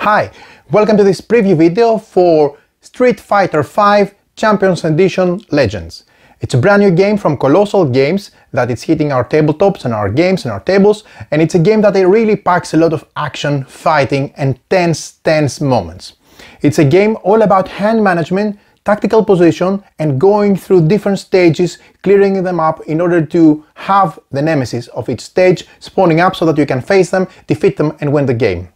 Hi, welcome to this preview video for Street Fighter V Champions Edition Legends. It's a brand new game from Colossal Games that is hitting our tabletops and our games and our tables, and it's a game that really packs a lot of action, fighting and tense moments. It's a game all about hand management, tactical position and going through different stages, clearing them up in order to have the nemesis of each stage spawning up so that you can face them, defeat them and win the game.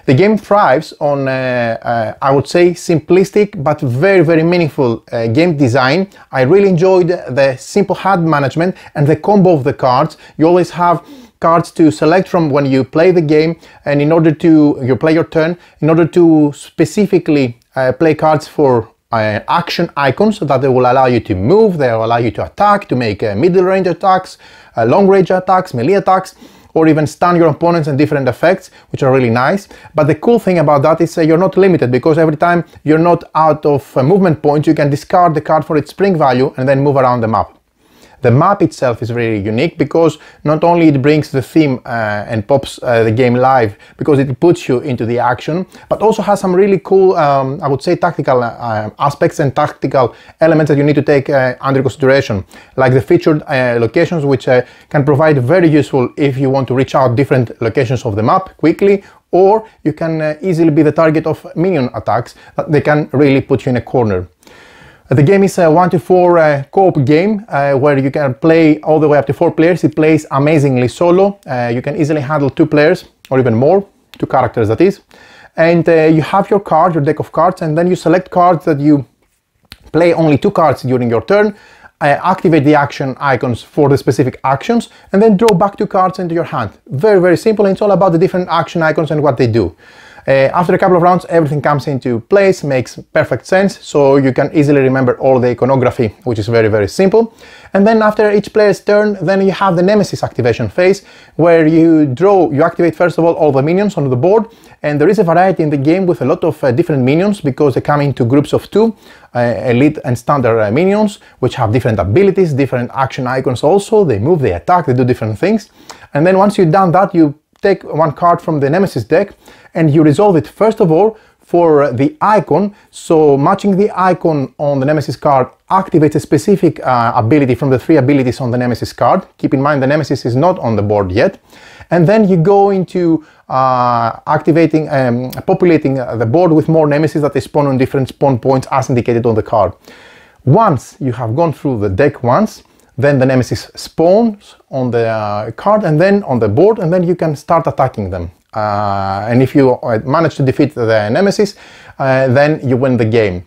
The game thrives on, I would say, simplistic but very meaningful game design. I really enjoyed the simple hand management and the combo of the cards. You always have cards to select from when you play the game, and in order to you play your turn, in order to specifically play cards for action icons that they will allow you to move, they will allow you to attack, to make middle range attacks, long range attacks, melee attacks, or even stun your opponents and different effects, which are really nice. But the cool thing about that is you're not limited, because every time you're not out of movement points, you can discard the card for its spring value and then move around the map. The map itself is really unique because not only it brings the theme and pops the game live because it puts you into the action, but also has some really cool, I would say, tactical aspects and tactical elements that you need to take under consideration, like the featured locations, which can provide very useful if you want to reach out different locations of the map quickly, or you can easily be the target of minion attacks that they can really put you in a corner. The game is a 1 to 4 co-op game where you can play all the way up to 4 players. It plays amazingly solo. You can easily handle 2 players or even more, 2 characters that is. And you have your card, your deck of cards, and then you select cards that you play only 2 cards during your turn, activate the action icons for the specific actions, and then draw back 2 cards into your hand. Very simple, and it's all about the different action icons and what they do. After a couple of rounds, everything comes into place, makes perfect sense, so you can easily remember all the iconography, which is very simple. And then after each player's turn, then you have the Nemesis activation phase, where you activate first of all the minions on the board, and there is a variety in the game with a lot of different minions, because they come into groups of 2, elite and standard minions, which have different abilities, different action icons also. They move, they attack, they do different things. And then once you've done that, you take 1 card from the Nemesis deck and you resolve it first of all for the icon. So matching the icon on the Nemesis card activates a specific ability from the 3 abilities on the Nemesis card. Keep in mind the Nemesis is not on the board yet. And then you go into populating the board with more Nemesis that they spawn on different spawn points as indicated on the card. Once you have gone through the deck once, then the Nemesis spawns on the card and then on the board, and then you can start attacking them. And if you manage to defeat the Nemesis, then you win the game.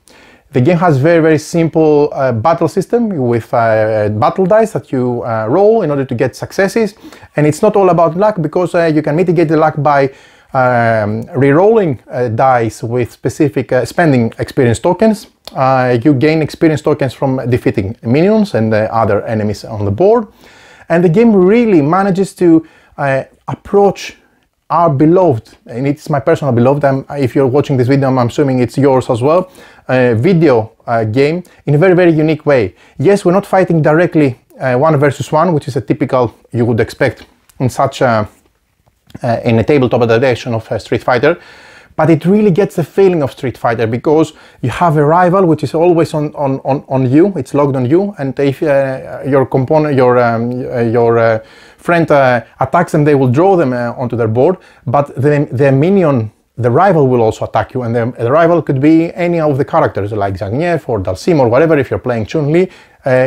The game has very simple battle system with battle dice that you roll in order to get successes. And it's not all about luck, because you can mitigate the luck by re-rolling dice with specific spending experience tokens. You gain experience tokens from defeating minions and other enemies on the board. And the game really manages to approach our beloved, and it's my personal beloved, if you're watching this video, I'm assuming it's yours as well, video game in a very unique way. Yes, we're not fighting directly 1 versus 1, which is a typical, you would expect in such a in a tabletop adaptation of Street Fighter, but it really gets the feeling of Street Fighter, because you have a rival which is always on you, it's logged on you, and if your component, your friend attacks them, they will draw them onto their board, but the minion, the rival, will also attack you, and the rival could be any of the characters like Zangief or Dalsim or whatever. If you're playing Chun-Li,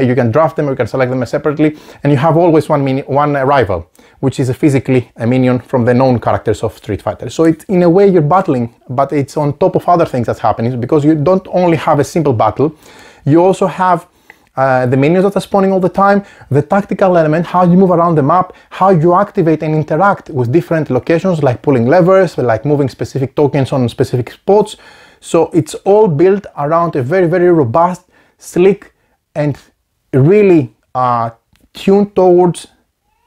you can draft them, or you can select them separately, and you have always one rival, which is physically a minion from the known characters of Street Fighter. So in a way you're battling, but it's on top of other things that's happening, because you don't only have a simple battle, you also have the minions that are spawning all the time, the tactical element, how you move around the map, how you activate and interact with different locations, like pulling levers, like moving specific tokens on specific spots. So it's all built around a very robust, slick, and really tuned towards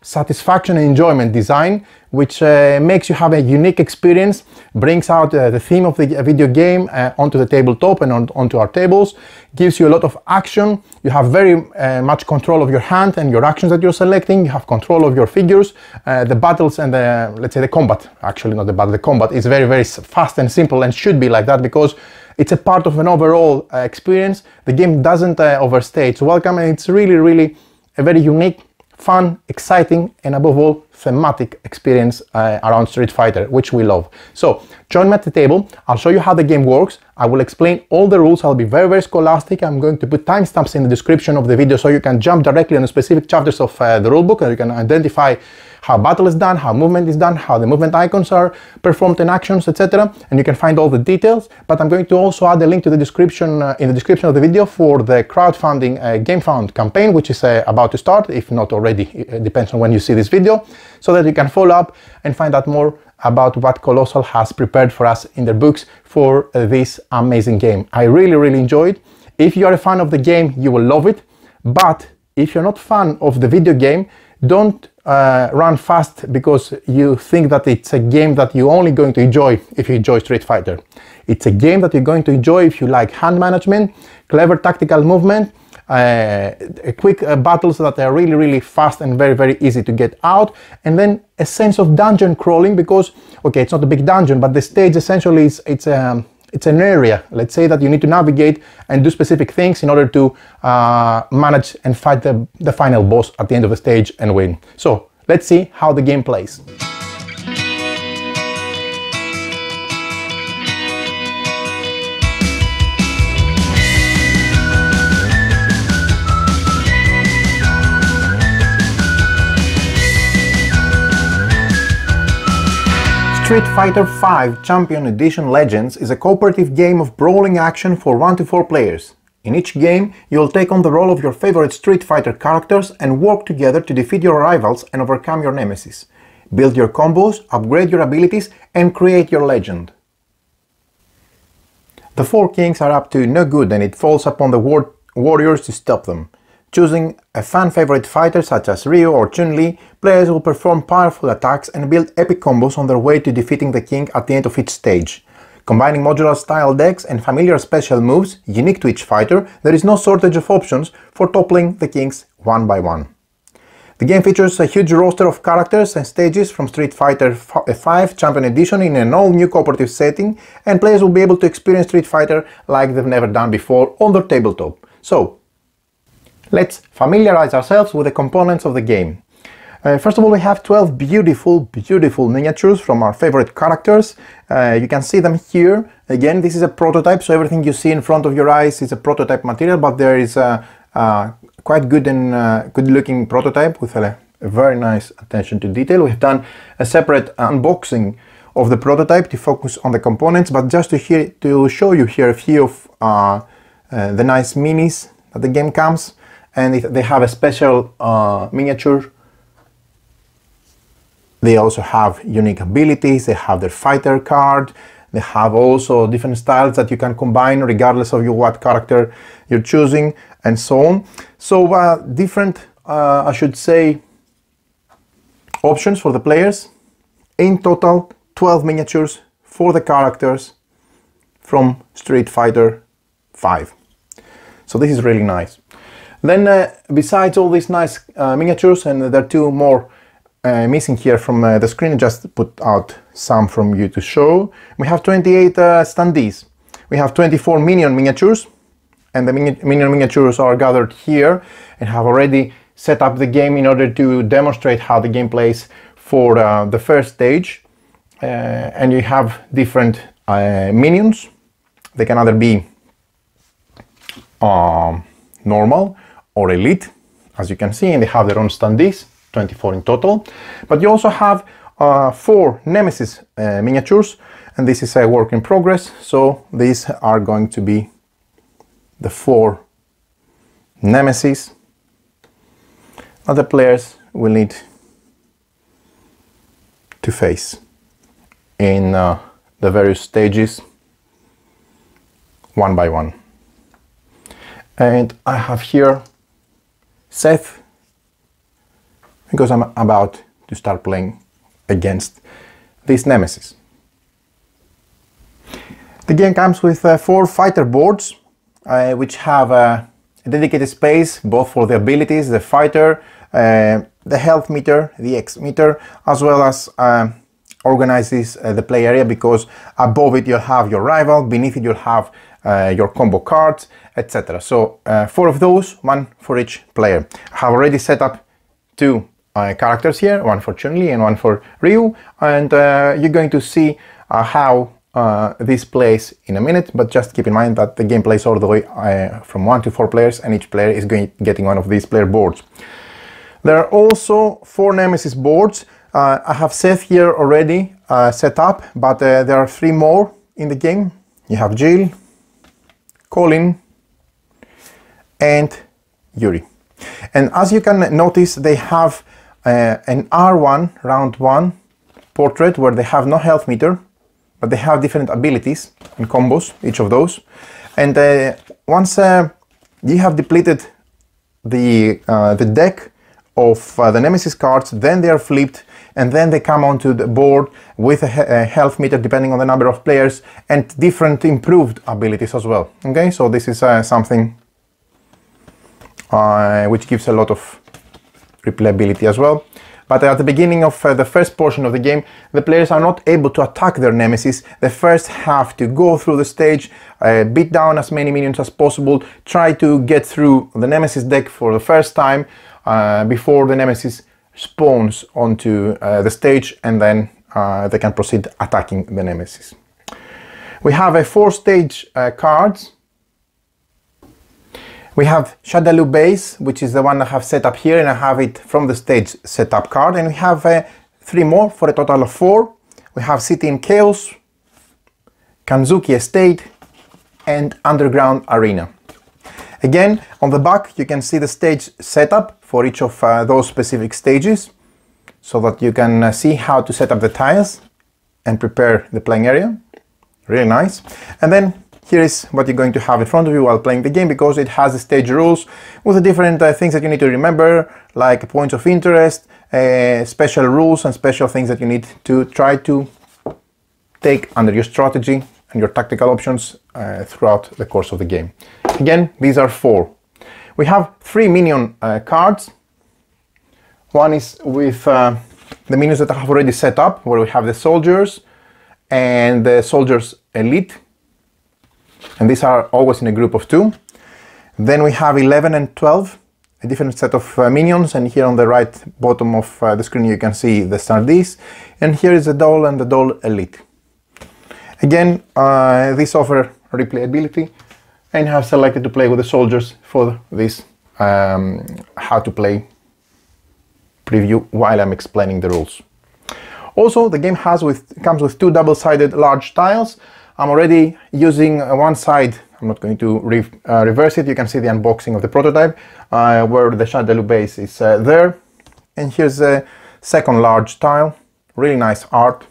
satisfaction and enjoyment design, which makes you have a unique experience, brings out the theme of the video game onto the tabletop and onto our tables, gives you a lot of action. You have very much control of your hand and your actions that you're selecting. You have control of your figures. The battles and let's say the combat, actually not the battle, the combat is very, very fast and simple, and should be like that because it's a part of an overall experience. The game doesn't overstay its welcome, and it's really, really a very unique, fun, exciting, and above all, thematic experience around Street Fighter, which we love. So join me at the table. I'll show you how the game works. I will explain all the rules. I'll be very, very scholastic. I'm going to put timestamps in the description of the video so you can jump directly on the specific chapters of the rulebook, and you can identify how battle is done, how movement is done, how the movement icons are performed in actions, etc. And you can find all the details. But I'm going to also add a link to the description in the description of the video for the crowdfunding GameFound campaign, which is about to start, if not already. It depends on when you see this video, so that you can follow up and find out more about what Colossal has prepared for us in their books for this amazing game. I really, really enjoyed it. If you are a fan of the game, you will love it. But if you're not a fan of the video game, don't run fast because you think that it's a game that you're only going to enjoy if you enjoy Street Fighter. It's a game that you're going to enjoy if you like hand management, clever tactical movement, quick battles that are really, really fast and very, very easy to get out, and then a sense of dungeon crawling because, okay, it's not a big dungeon, but the stage essentially is it's an area, let's say, that you need to navigate and do specific things in order to manage and fight the final boss at the end of the stage and win. So let's see how the game plays. Street Fighter V Champion Edition Legends is a cooperative game of brawling action for 1 to 4 players. In each game, you'll take on the role of your favorite Street Fighter characters and work together to defeat your rivals and overcome your nemesis. Build your combos, upgrade your abilities, and create your legend. The 4 kings are up to no good, and it falls upon the warriors to stop them. Choosing a fan-favorite fighter such as Ryu or Chun-Li, players will perform powerful attacks and build epic combos on their way to defeating the king at the end of each stage. Combining modular style decks and familiar special moves unique to each fighter, there is no shortage of options for toppling the kings one by one. The game features a huge roster of characters and stages from Street Fighter V Champion Edition in an all-new cooperative setting, and players will be able to experience Street Fighter like they've never done before on their tabletop. So, let's familiarize ourselves with the components of the game. First of all, we have 12 beautiful, beautiful miniatures from our favorite characters. You can see them here. Again, this is a prototype, so everything you see in front of your eyes is a prototype material, but there is a quite good and good looking prototype with a very nice attention to detail. We've done a separate unboxing of the prototype to focus on the components, but just to show you here a few of the nice minis that the game comes. And they have a special miniature. They also have unique abilities, they have their fighter card, they have also different styles that you can combine regardless of what character you're choosing, and so on. So different, I should say, options for the players. In total, 12 miniatures for the characters from Street Fighter V. So this is really nice. Then, besides all these nice miniatures, and there are 2 more missing here from the screen, I just put out some from you to show. We have 28 standees. We have 24 Minion miniatures, and the Minion miniatures are gathered here and have already set up the game in order to demonstrate how the game plays for the first stage. And you have different minions. They can either be normal or elite, as you can see, and they have their own standees, 24 in total. But you also have 4 Nemesis miniatures, and this is a work in progress, so these are going to be the 4 Nemesis that the players will need to face in the various stages, one by one. And I have here Seth, because I'm about to start playing against this Nemesis. The game comes with 4 fighter boards, which have a dedicated space both for the abilities, the fighter, the health meter, the X meter, as well as organizes the play area, because above it you'll have your rival, beneath it you'll have your combo cards, etc. So 4 of those, 1 for each player. I have already set up 2 characters here, 1 for Chun-Li and 1 for Ryu, and you're going to see how this plays in a minute, but just keep in mind that the game plays all the way from 1 to 4 players, and each player is getting one of these player boards. There are also 4 Nemesis boards. I have Seth here already set up, but there are 3 more in the game. You have Jill, Colin, and Yuri. And as you can notice, they have an R1 round 1 portrait where they have no health meter, but they have different abilities and combos, each of those. And once you have depleted the deck of the Nemesis cards, then they are flipped, and then they come onto the board with a health meter depending on the number of players, and different improved abilities as well. Okay, so this is something which gives a lot of replayability as well. But at the beginning of the first portion of the game, the players are not able to attack their Nemesis. They first have to go through the stage, beat down as many minions as possible, try to get through the Nemesis deck for the first time before the Nemesis spawns onto the stage, and then they can proceed attacking the Nemesis. We have 4 stage cards. We have Shadaloo Base, which is the one I have set up here, and I have it from the stage setup card. And we have 3 more for a total of 4. We have City in Chaos, Kanzuki Estate, and Underground Arena. Again, on the back you can see the stage setup for each of those specific stages, so that you can see how to set up the tiles and prepare the playing area. Really nice. And then here is what you're going to have in front of you while playing the game, because it has the stage rules with the different things that you need to remember, like points of interest, special rules and special things that you need to try to take under your strategy and your tactical options throughout the course of the game. Again, these are 4. We have 3 minion cards. One is with the minions that I have already set up, where we have the soldiers and the soldiers elite. And these are always in a group of 2. Then we have 11 and 12, a different set of minions, and here on the right bottom of the screen you can see the Stardis, and here is the Doll and the Doll Elite. Again, these offer replayability, and I have selected to play with the soldiers for this how to play preview while I'm explaining the rules. Also, the game comes with 2 double-sided large tiles. I'm already using one side. I'm not going to reverse it. You can see the unboxing of the prototype where the Shadaloo Base is there. And here's a second large tile. Really nice art,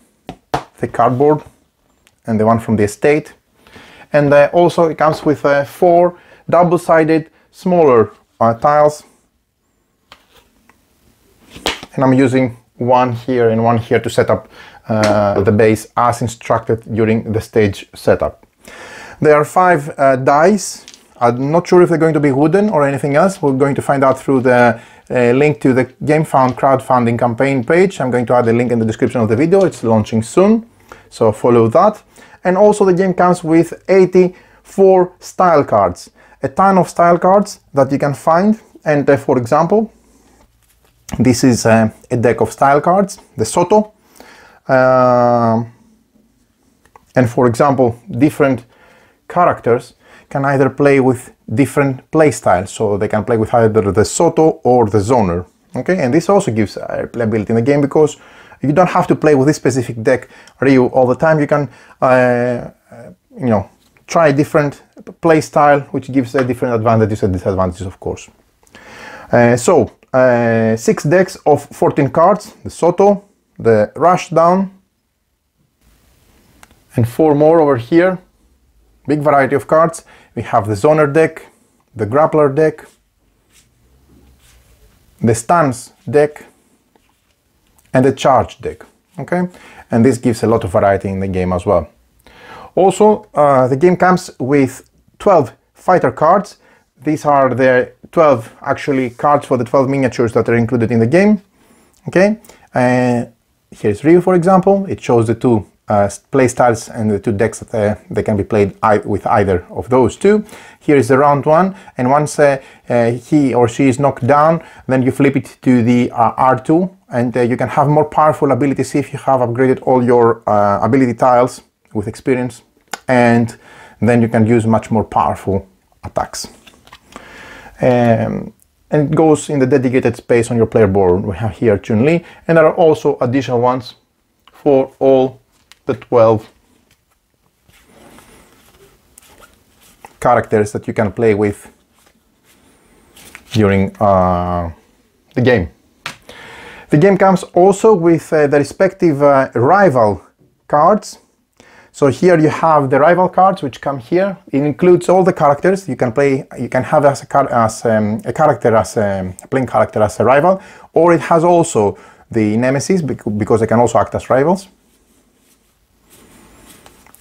thick cardboard, and the one from the estate. And also it comes with 4 double-sided smaller tiles. And I'm using one here and one here to set up the base as instructed during the stage setup. There are 5 dice. I'm not sure if they're going to be wooden or anything else. We're going to find out through the link to the GameFound crowdfunding campaign page. I'm going to add a link in the description of the video. It's launching soon, so follow that. And also the game comes with 84 style cards. A ton of style cards that you can find. And for example, this is a deck of style cards, the Soto. And for example, different characters can either play with different play styles, so they can play with either the Soto or the Zoner. Okay, and this also gives playability in the game, because you don't have to play with this specific deck Ryu all the time. You can you know, try different play style, which gives different advantages and disadvantages, of course. 6 decks of 14 cards, the Soto, the Rushdown, and 4 more over here. Big variety of cards. We have the Zoner deck, the Grappler deck, the Stance deck, and a charge deck. Okay, and this gives a lot of variety in the game as well. Also, the game comes with 12 fighter cards. These are the 12 actually cards for the 12 miniatures that are included in the game. Okay, here's Ryu, for example. It shows the two play styles and the two decks that they can be played with either of those two. Here is the round one, and once he or she is knocked down, then you flip it to the R2, and you can have more powerful abilities if you have upgraded all your ability tiles with experience, and then you can use much more powerful attacks. And it goes in the dedicated space on your player board. We have here Chun-Li, and there are also additional ones for all the 12 characters that you can play with during the game. The game comes also with the respective rival cards. So here you have the rival cards which come here. It includes all the characters you can play. You can have as a playing character as a rival, or it has also the Nemesis because they can also act as rivals.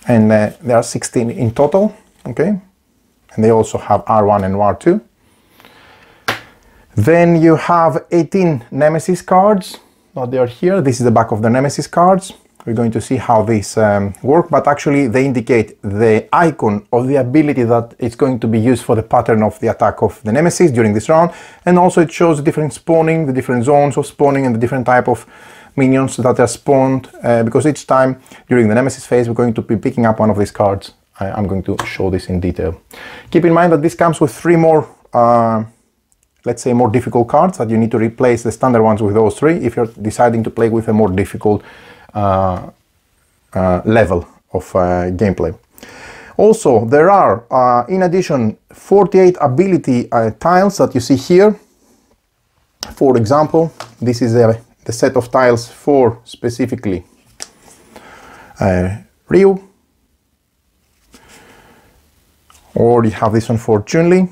And there are 16 in total, okay? And they also have R1 and R2. Then you have 18 Nemesis cards. Now they are here. This is the back of the Nemesis cards. We're going to see how these work, but actually they indicate the icon of the ability that is going to be used for the pattern of the attack of the Nemesis during this round. And also it shows the different spawning, the different zones of spawning, and the different type of minions that are spawned, because each time during the Nemesis phase we're going to be picking up one of these cards. I'm going to show this in detail. Keep in mind that this comes with 3 more, let's say, more difficult cards, that you need to replace the standard ones with those 3 if you're deciding to play with a more difficult level of gameplay. Also, there are, in addition, 48 ability tiles that you see here. For example, this is the set of tiles for specifically Ryu, or you have this one for Chun-Li.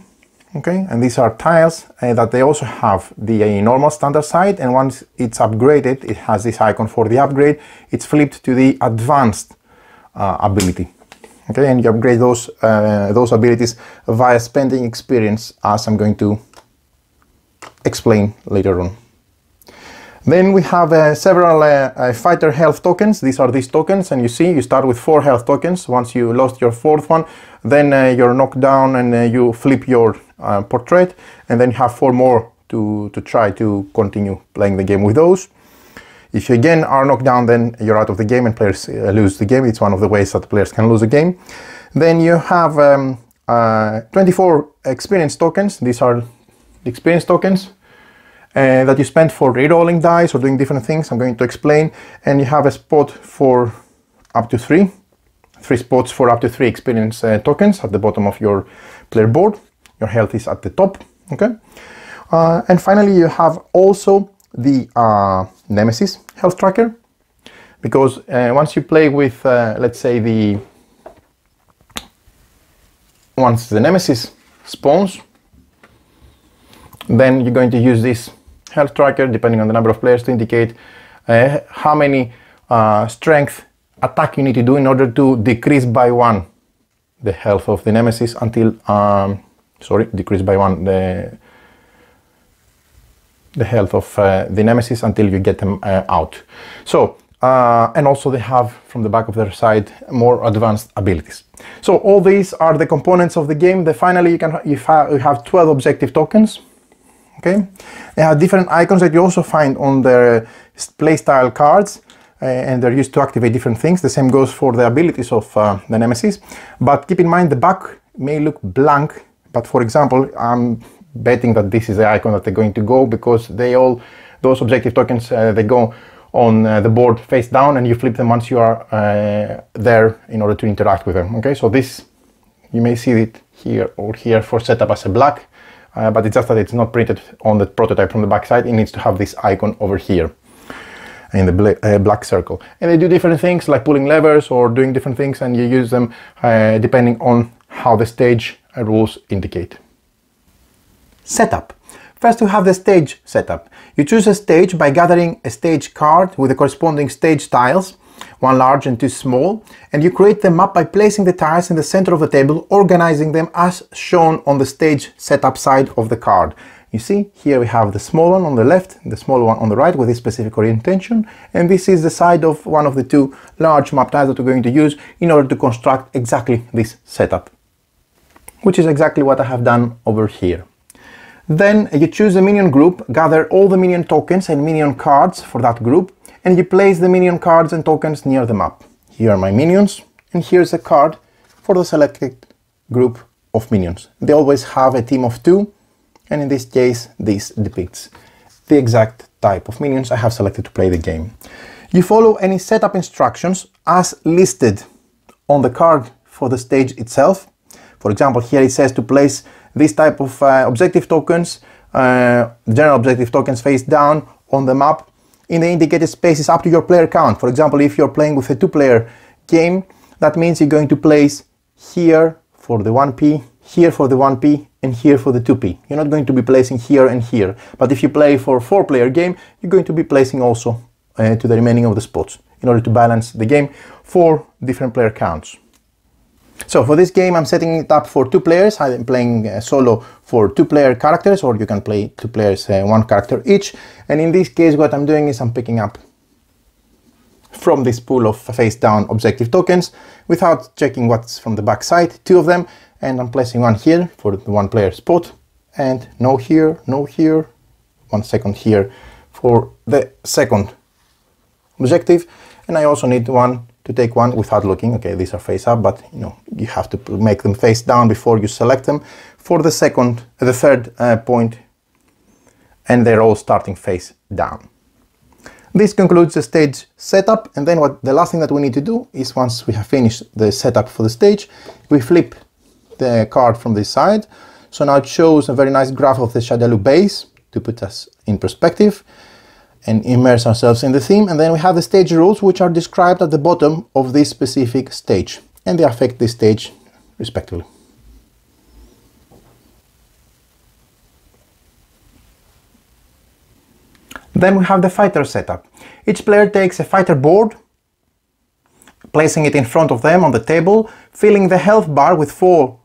Okay, and these are tiles that they also have the normal standard side, and once it's upgraded, it has this icon for the upgrade. It's flipped to the advanced ability. Okay, and you upgrade those abilities via spending experience, as I'm going to explain later on. Then we have several fighter health tokens. These are these tokens, and you see you start with 4 health tokens. Once you lost your 4th one, then you're knocked down and you flip your portrait, and then you have 4 more to try to continue playing the game with those. If you again are knocked down, then you're out of the game and players lose the game. It's one of the ways that players can lose a game. Then you have 24 experience tokens. These are the experience tokens that you spend for re-rolling dice or doing different things. I'm going to explain. And you have a spot for up to 3 spots for up to 3 experience tokens at the bottom of your player board. Your health is at the top. Okay. And finally, you have also the Nemesis health tracker, because once you play with, let's say, once the Nemesis spawns, then you're going to use this health tracker, depending on the number of players, to indicate how many strength attack you need to do in order to decrease by 1 the health of the Nemesis until, decrease by 1 the health of the Nemesis until you get them out. So, and also they have from the back of their side more advanced abilities. So all these are the components of the game. Then finally you have 12 objective tokens. Okay, they have different icons that you also find on their playstyle cards, and they're used to activate different things. The same goes for the abilities of the Nemesis. But keep in mind the back may look blank, but for example, I'm betting that this is the icon that they're going to go, because those objective tokens, they go on the board face down, and you flip them once you are there in order to interact with them. Okay, so this, you may see it here or here for setup as a black, but it's just that it's not printed on the prototype from the back side. It needs to have this icon over here in the black circle. And they do different things like pulling levers or doing different things, and you use them depending on how the stage rules indicate. Setup. First we have the stage setup. You choose a stage by gathering a stage card with the corresponding stage tiles, one large and two small, and you create the map by placing the tiles in the center of the table, organizing them as shown on the stage setup side of the card. You see, here we have the small one on the left, the small one on the right with this specific orientation, and this is the side of one of the two large map tiles that we're going to use in order to construct exactly this setup, which is exactly what I have done over here. Then you choose a minion group, gather all the minion tokens and minion cards for that group, and you place the minion cards and tokens near the map. Here are my minions, and here's a card for the selected group of minions. They always have a team of 2, and in this case this depicts the exact type of minions I have selected to play the game. You follow any setup instructions as listed on the card for the stage itself. For example, here it says to place this type of objective tokens, general objective tokens face down on the map in the indicated spaces up to your player count. For example, if you're playing with a 2-player game, that means you're going to place here for the 1p, here for the 1p, and here for the 2p. You're not going to be placing here and here. But if you play for a 4-player game, you're going to be placing also to the remaining of the spots in order to balance the game for different player counts. So for this game I'm setting it up for 2 players. I'm playing solo for 2-player characters, or you can play 2 players, 1 character each. And in this case what I'm doing is I'm picking up from this pool of face down objective tokens without checking what's from the back side, 2 of them, and I'm placing one here for the 1-player spot, and no here, 1 second here for the second objective, and I also need one to take one without looking. Okay, these are face up, but you know, you have to make them face down before you select them for the third point, and they're all starting face down. This concludes the stage setup, and then the last thing that we need to do is, once we have finished the setup for the stage, we flip the card from this side. So now it shows a very nice graph of the Shadaloo base to put us in perspective and immerse ourselves in the theme. And then we have the stage rules, which are described at the bottom of this specific stage, and they affect this stage respectively. Then we have the fighter setup. Each player takes a fighter board, placing it in front of them on the table, filling the health bar with 4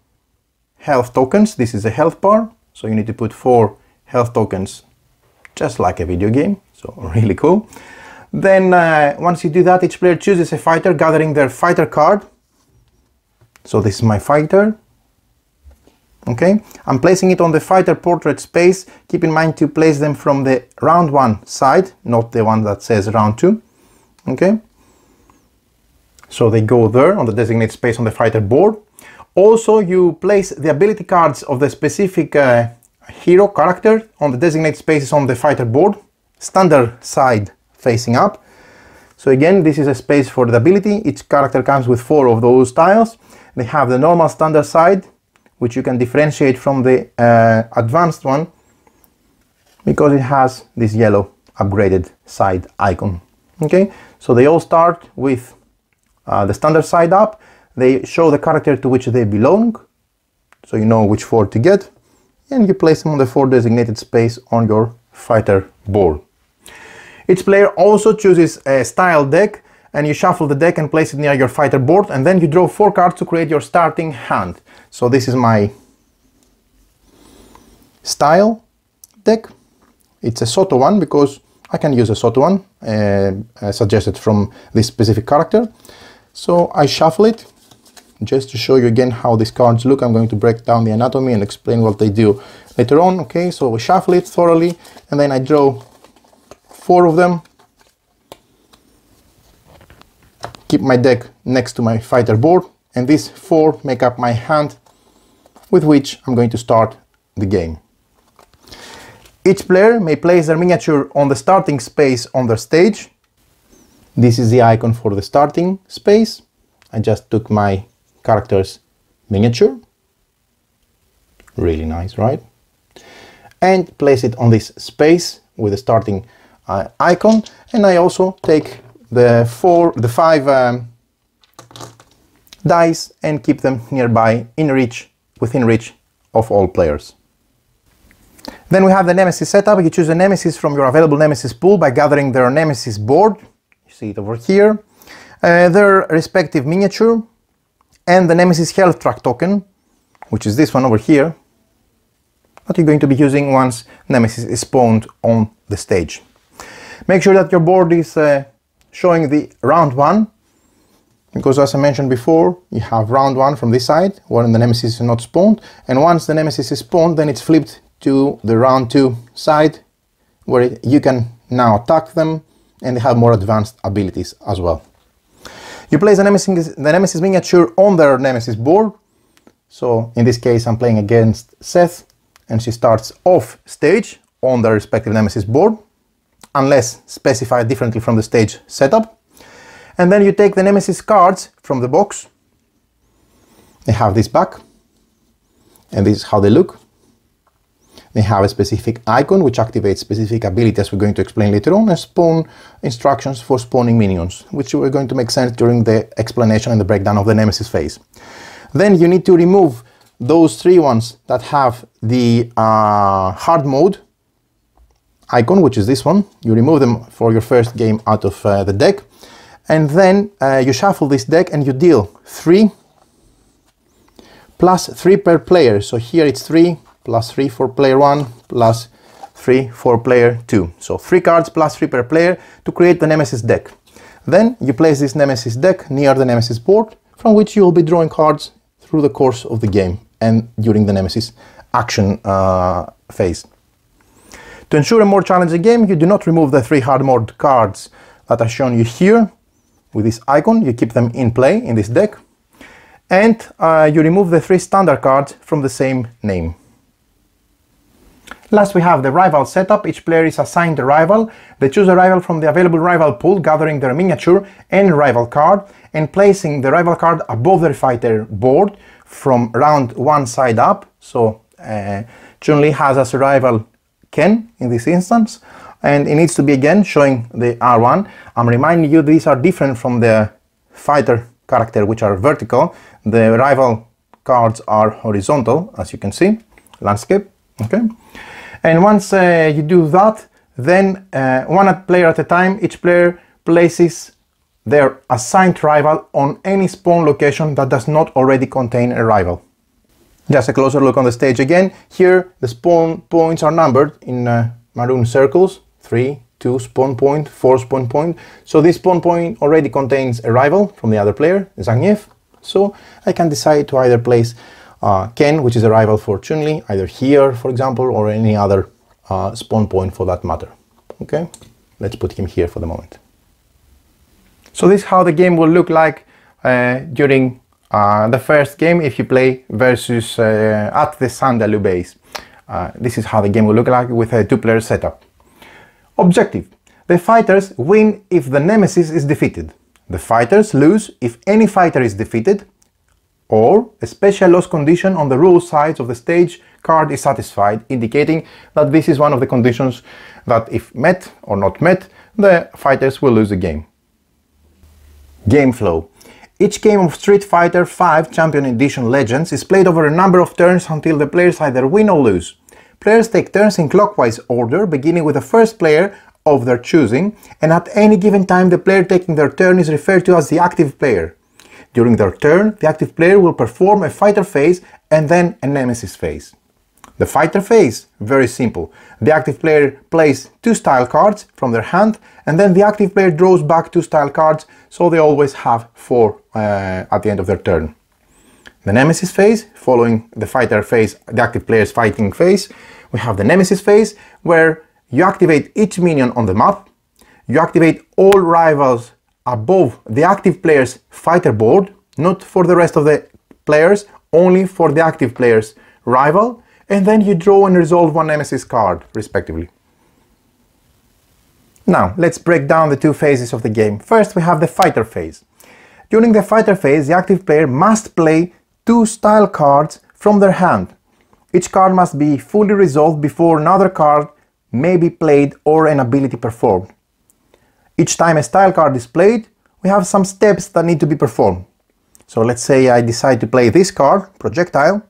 health tokens. This is a health bar, so you need to put 4 health tokens, just like a video game, so really cool. Then once you do that, each player chooses a fighter, gathering their fighter card. So this is my fighter. Okay, I'm placing it on the fighter portrait space. Keep in mind to place them from the round 1 side, not the one that says round 2. Okay, so they go there on the designated space on the fighter board. Also, you place the ability cards of the specific hero character on the designated spaces on the fighter board, standard side facing up. So again, this is a space for the ability. Each character comes with 4 of those tiles. They have the normal standard side, which you can differentiate from the advanced one because it has this yellow upgraded side icon. Okay, so they all start with the standard side up. They show the character to which they belong, so you know which 4 to get, and you place them on the 4 designated space on your fighter board. Each player also chooses a style deck, and you shuffle the deck and place it near your fighter board, and then you draw 4 cards to create your starting hand. So this is my style deck. It's a Soto one because I can use a Soto one suggested from this specific character. So I shuffle it just to show you again how these cards look. I'm going to break down the anatomy and explain what they do later on. Okay, so we shuffle it thoroughly, and then I draw 4 of them. Keep my deck next to my fighter board, and these 4 make up my hand with which I'm going to start the game. Each player may place their miniature on the starting space on their stage. This is the icon for the starting space. I just took my character's miniature. Really nice, right? And place it on this space with the starting icon. And I also take the 5 dice and keep them nearby, within reach of all players. Then we have the Nemesis setup. You choose a Nemesis from your available Nemesis pool by gathering their Nemesis board. You see it over here. Their respective miniature and the Nemesis health track token, which is this one over here, that you're going to be using once Nemesis is spawned on the stage. Make sure that your board is showing the round 1, because as I mentioned before, you have round 1 from this side when the Nemesis is not spawned, and once the Nemesis is spawned, then it's flipped to the round 2 side, where you can now attack them and they have more advanced abilities as well. You place the Nemesis miniature on their Nemesis board. So in this case I'm playing against Seth, and she starts off stage on their respective Nemesis board, unless specified differently from the stage setup. And then you take the Nemesis cards from the box. They have this back, and this is how they look. They have a specific icon which activates specific ability, as we're going to explain later on, and spawn instructions for spawning minions, which are going to make sense during the explanation and the breakdown of the Nemesis phase. Then you need to remove those 3 ones that have the hard mode icon, which is this one. You remove them for your first game out of the deck, and then you shuffle this deck and you deal 3 plus 3 per player. So here it's 3 plus 3 for player 1 plus 3 for player 2. So 3 cards plus 3 per player to create the Nemesis deck. Then you place this Nemesis deck near the Nemesis board, from which you will be drawing cards through the course of the game and during the Nemesis action phase. To ensure a more challenging game, you do not remove the 3 hard mode cards that are shown you here with this icon. You keep them in play in this deck, and you remove the 3 standard cards from the same name. Last, we have the rival setup. Each player is assigned a rival. They choose a rival from the available rival pool, gathering their miniature and rival card and placing the rival card above their fighter board from round 1 side up. So Chun-Li has as a rival Ken in this instance, and it needs to be again showing the R1. I'm reminding you these are different from the fighter character, which are vertical. The rival cards are horizontal, as you can see, landscape. Okay. And once you do that, then one player at a time, each player places their assigned rival on any spawn location that does not already contain a rival. Just a closer look on the stage again. Here the spawn points are numbered in maroon circles: 3, 2 spawn point, 4 spawn point. So this spawn point already contains a rival from the other player, Zangief. So I can decide to either place Ken, which is a rival for Chun-Li, either here, for example, or any other spawn point for that matter. Okay, let's put him here for the moment. So this is how the game will look like during the first game if you play versus at the Sandaloo base. This is how the game will look like with a 2-player setup. Objective: the fighters win if the Nemesis is defeated. The fighters lose if any fighter is defeated, or a special loss condition on the rule sides of the stage card is satisfied, indicating that this is one of the conditions that, if met or not met, the fighters will lose the game. Game flow. Each game of Street Fighter V Champion Edition Legends is played over a number of turns until the players either win or lose. Players take turns in clockwise order, beginning with the first player of their choosing, and at any given time the player taking their turn is referred to as the active player. During their turn, the active player will perform a fighter phase and then a Nemesis phase. The fighter phase, very simple. The active player plays 2 style cards from their hand, and then the active player draws back 2 style cards, so they always have 4 at the end of their turn. The Nemesis phase, following the fighter phase, the active player's fighting phase, we have the Nemesis phase, where you activate each minion on the map, you activate all rivals above the active player's fighter board, not for the rest of the players, only for the active player's rival, and then you draw and resolve 1 Nemesis card, respectively. Now, let's break down the 2 phases of the game. First, we have the fighter phase. During the fighter phase, the active player must play 2 style cards from their hand. Each card must be fully resolved before another card may be played or an ability performed. Each time a style card is played, we have some steps that need to be performed. So let's say I decide to play this card, Projectile.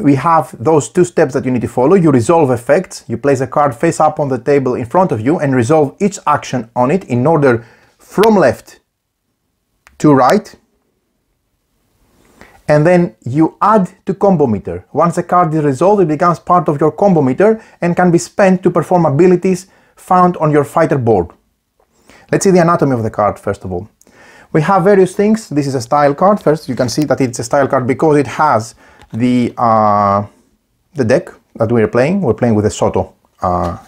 we have those two steps that you need to follow. You resolve effects, you place a card face up on the table in front of you and resolve each action on it in order from left to right. And then you add to combo meter. Once a card is resolved, it becomes part of your combo meter and can be spent to perform abilities found on your fighter board. Let's see the anatomy of the card first of all. We have various things. This is a style card. First, you can see that it's a style card because it has the deck that we're playing. We're playing with a Soto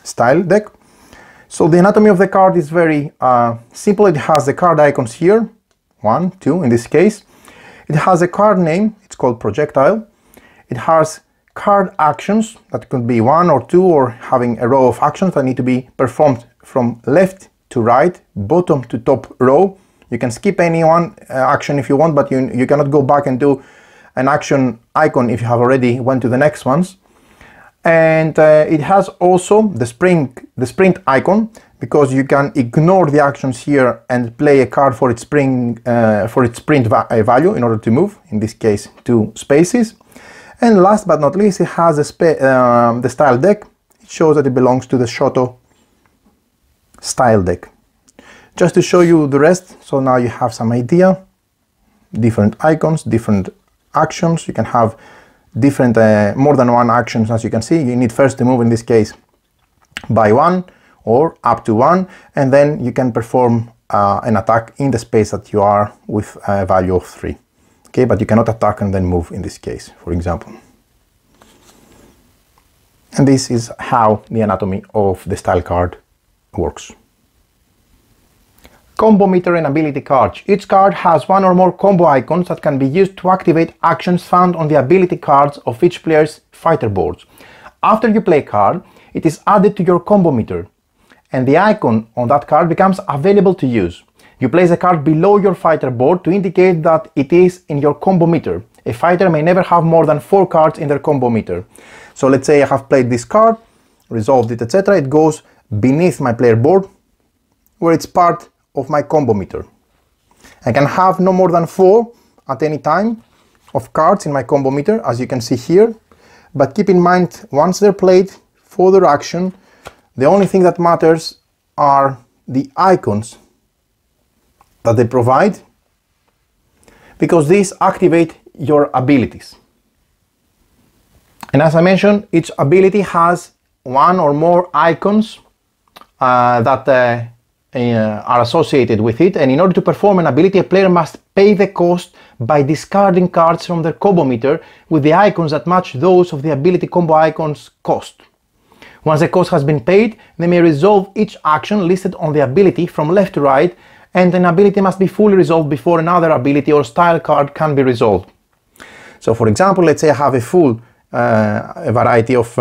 style deck. So the anatomy of the card is very simple. It has the card icons here, 1, 2 in this case. It has a card name, it's called projectile. It has card actions that could be 1 or 2 or having a row of actions that need to be performed from left to right, bottom to top row. You can skip any one action if you want, but you cannot go back and do an action icon if you have already went to the next ones. And it has also the sprint icon, because you can ignore the actions here and play a card for its sprint value in order to move, in this case 2 spaces. And last but not least, it has the style deck. It shows that it belongs to the Shoto style deck. Just to show you the rest, so now you have some idea. Different icons, different actions. You can have different, more than one actions, as you can see. You need first to move, in this case, by 1 or up to 1, and then you can perform an attack in the space that you are with a value of 3. Okay, but you cannot attack and then move in this case, for example. And this is how the anatomy of the style card works. Combo meter and ability cards. Each card has 1 or more combo icons that can be used to activate actions found on the ability cards of each player's fighter boards. After you play a card, it is added to your combo meter, and the icon on that card becomes available to use. You place a card below your fighter board to indicate that it is in your combo meter. A fighter may never have more than 4 cards in their combo meter. So let's say I have played this card, resolved it, etc. It goes beneath my player board, where it's part of my combo meter. I can have no more than 4 at any time of cards in my combo meter, as you can see here. But keep in mind, once they're played for their action, the only thing that matters are the icons that they provide, because these activate your abilities. And as I mentioned, each ability has 1 or more icons that are associated with it, and in order to perform an ability, a player must pay the cost by discarding cards from their combo meter with the icons that match those of the ability combo icons cost. Once the cost has been paid, they may resolve each action listed on the ability from left to right, and an ability must be fully resolved before another ability or style card can be resolved. So for example, let's say I have a full a variety of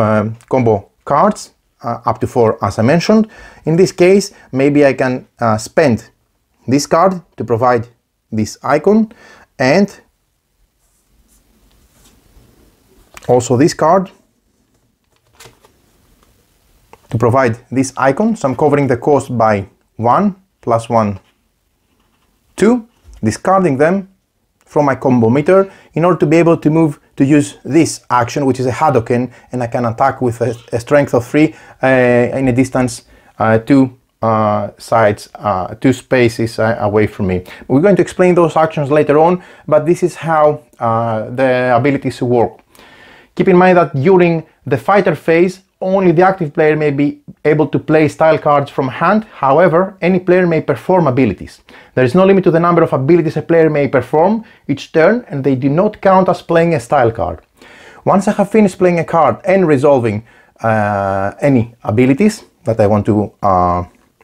combo cards, up to 4 as I mentioned. In this case, maybe I can spend this card to provide this icon, and also this card to provide this icon. So I'm covering the cost by 1 plus 1, 2, discarding them from my combo meter in order to be able to move to use this action, which is a Hadoken, and I can attack with a strength of 3 in a distance 2 sides, 2 spaces away from me. We're going to explain those actions later on, but this is how the abilities work. Keep in mind that during the fighter phase, only the active player may be able to play style cards from hand. However, any player may perform abilities. There is no limit to the number of abilities a player may perform each turn, and they do not count as playing a style card. Once I have finished playing a card and resolving any abilities that I want to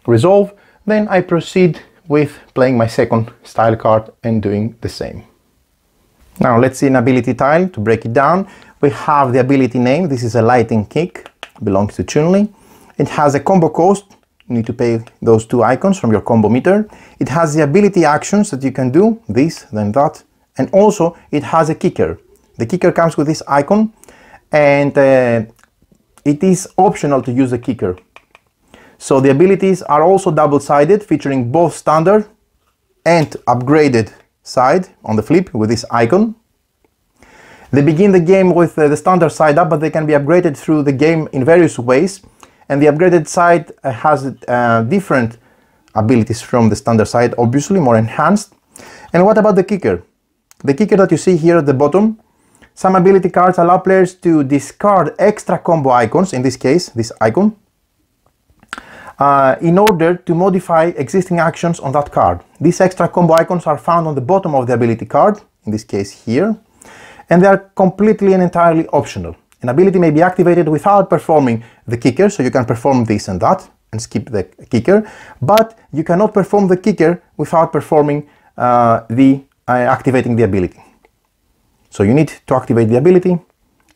resolve, then I proceed with playing my second style card and doing the same. Now let's see an ability tile. To break it down, we have the ability name. This is a lightning kick, belongs to Chun-Li. It has a combo cost. You need to pay those 2 icons from your combo meter. It has the ability actions that you can do, this, then that, and also it has a kicker. The kicker comes with this icon, and it is optional to use the kicker. So the abilities are also double-sided, featuring both standard and upgraded side on the flip with this icon. They begin the game with the standard side up, but they can be upgraded through the game in various ways. And the upgraded side has different abilities from the standard side, obviously more enhanced. And what about the kicker? The kicker that you see here at the bottom, some ability cards allow players to discard extra combo icons, in this case, this icon, in order to modify existing actions on that card. These extra combo icons are found on the bottom of the ability card, in this case here, and they are completely and entirely optional. An ability may be activated without performing the kicker, so you can perform this and that and skip the kicker, but you cannot perform the kicker without performing activating the ability. So you need to activate the ability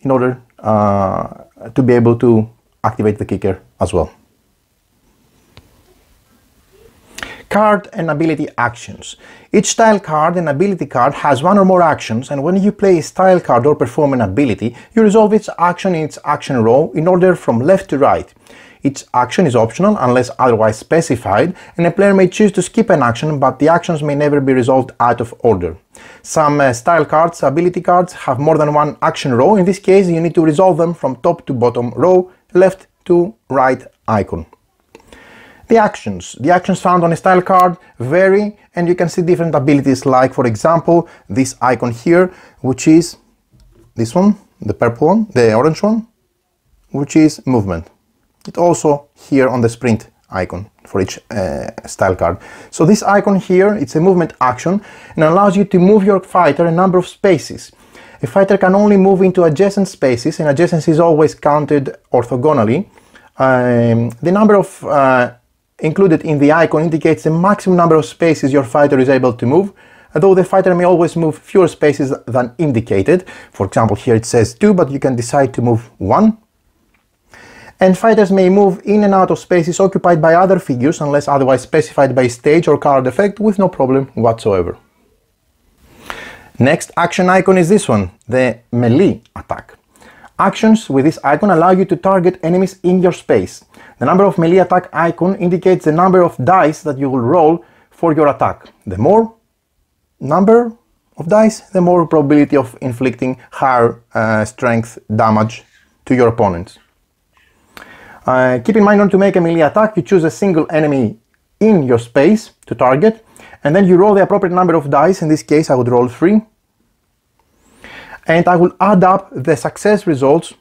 in order to be able to activate the kicker as well. Card and ability actions. Each style card and ability card has one or more actions, and when you play a style card or perform an ability, you resolve its action in its action row in order from left to right. Each action is optional unless otherwise specified, and a player may choose to skip an action, but the actions may never be resolved out of order. Some style cards, ability cards, have more than one action row. In this case, you need to resolve them from top to bottom row, left to right icon. The actions found on a style card vary, and you can see different abilities, like for example this icon here, which is this one, the purple one, the orange one, which is movement. It also here on the sprint icon for each style card. So this icon here, it's a movement action and allows you to move your fighter a number of spaces. A fighter can only move into adjacent spaces, and adjacency is always counted orthogonally. The number of included in the icon indicates the maximum number of spaces your fighter is able to move, although the fighter may always move fewer spaces than indicated. For example, here it says 2, but you can decide to move 1. And fighters may move in and out of spaces occupied by other figures unless otherwise specified by stage or card effect, with no problem whatsoever. Next action icon is this one, the melee attack. Actions with this icon allow you to target enemies in your space. The number of melee attack icon indicates the number of dice that you will roll for your attack. The more number of dice, the more probability of inflicting higher strength damage to your opponents. Keep in mind, on to make a melee attack, you choose a single enemy in your space to target, and then you roll the appropriate number of dice. In this case, I would roll 3. And I will add up the success results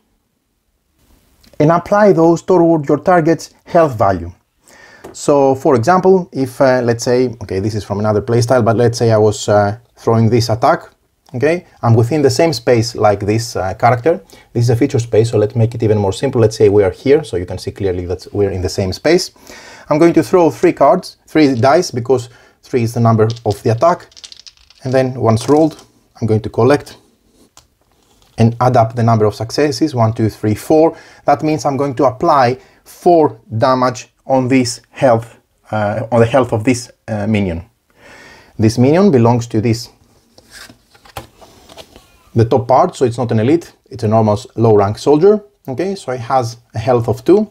and apply those toward your target's health value. So, for example, if let's say, okay, this is from another playstyle, but let's say I was throwing this attack, okay, I'm within the same space like this character. This is a feature space, so let's make it even more simple. Let's say we are here, so you can see clearly that we're in the same space. I'm going to throw 3 dice, because 3 is the number of the attack, and then once rolled, I'm going to collect and add up the number of successes, 1, 2, 3, 4. That means I'm going to apply 4 damage on this health, on the health of this minion. This minion belongs to this, the top part, so it's not an elite, it's a normal low rank soldier. Okay, so it has a health of 2.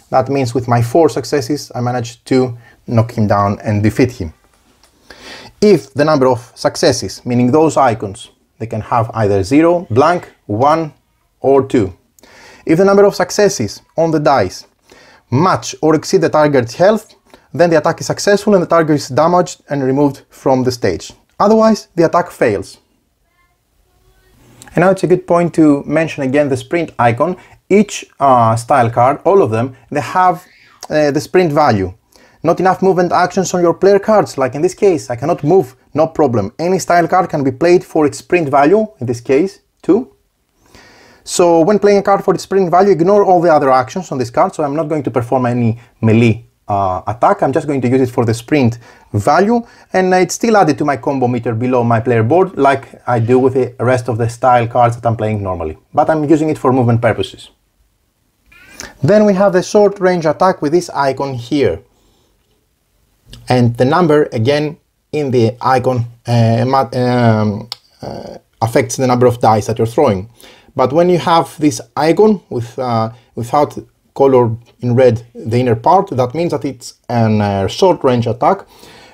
That means with my 4 successes, I managed to knock him down and defeat him. If the number of successes, meaning those icons, they can have either 0, blank, 1, or 2. If the number of successes on the dice match or exceed the target's health, then the attack is successful and the target is damaged and removed from the stage. Otherwise, the attack fails. And now it's a good point to mention again the sprint icon. Each style card, all of them, they have the sprint value. Not enough movement actions on your player cards, like in this case, I cannot move, no problem. Any style card can be played for its sprint value, in this case, 2. So when playing a card for its sprint value, ignore all the other actions on this card, so I'm not going to perform any melee attack, I'm just going to use it for the sprint value, and it's still added to my combo meter below my player board, like I do with the rest of the style cards that I'm playing normally, but I'm using it for movement purposes. Then we have the short range attack with this icon here. And the number, again, in the icon affects the number of dice that you're throwing. But when you have this icon with without color in red the inner part, that means that it's a short range attack.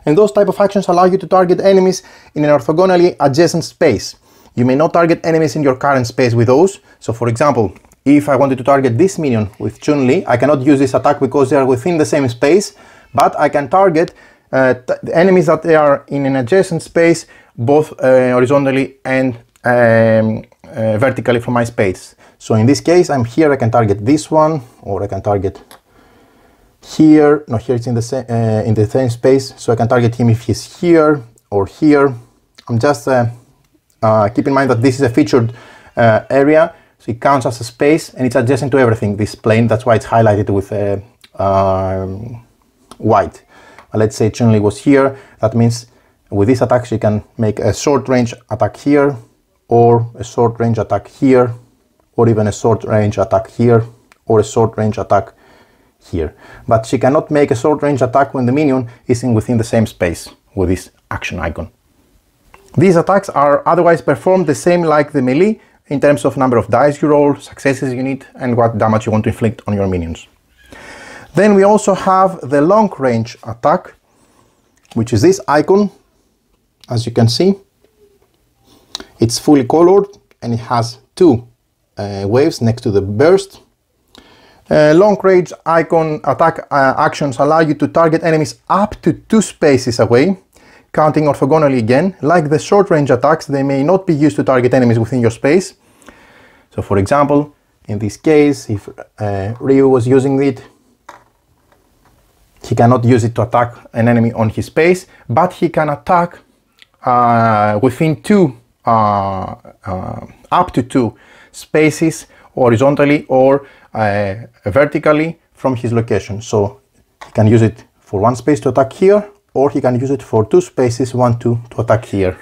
And those type of actions allow you to target enemies in an orthogonally adjacent space. You may not target enemies in your current space with those. So for example, if I wanted to target this minion with Chun-Li, I cannot use this attack because they are within the same space, but I can target the enemies that they are in an adjacent space, both horizontally and vertically from my space. So in this case, I'm here, I can target this one, or I can target here. No, here it's in the same space, so I can target him if he's here or here. I'm just keep in mind that this is a featured area, so it counts as a space and it's adjacent to everything, this plane. That's why it's highlighted with white. Let's say Chun-Li was here. That means with this attack you can make a short range attack here, or a short range attack here, or even a short range attack here, or a short range attack here. But she cannot make a short range attack when the minion is within the same space with this action icon. These attacks are otherwise performed the same like the melee in terms of number of dice you roll, successes you need, and what damage you want to inflict on your minions. Then we also have the long range attack, which is this icon. As you can see, it's fully colored and it has two waves next to the burst. Long range icon attack actions allow you to target enemies up to 2 spaces away, counting orthogonally again. Like the short range attacks, they may not be used to target enemies within your space. So for example, in this case, if Ryu was using it, he cannot use it to attack an enemy on his space, but he can attack within up to 2 spaces horizontally or vertically from his location. So he can use it for 1 space to attack here, or he can use it for 2 spaces, 1, 2, to attack here.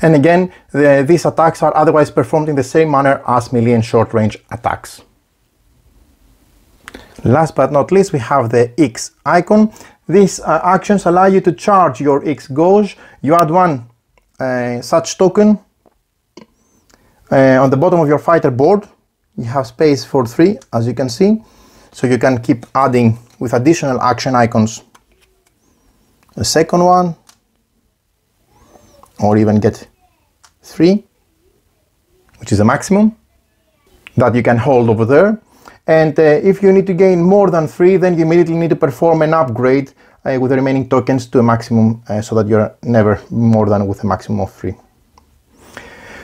And again, these attacks are otherwise performed in the same manner as melee and short range attacks. Last but not least, we have the X icon. These actions allow you to charge your X gauge. You add 1 such token on the bottom of your fighter board. You have space for 3, as you can see, so you can keep adding with additional action icons a second one, or even get 3, which is the maximum that you can hold over there. And if you need to gain more than 3, then you immediately need to perform an upgrade with the remaining tokens to a maximum, so that you're never more than with a maximum of 3.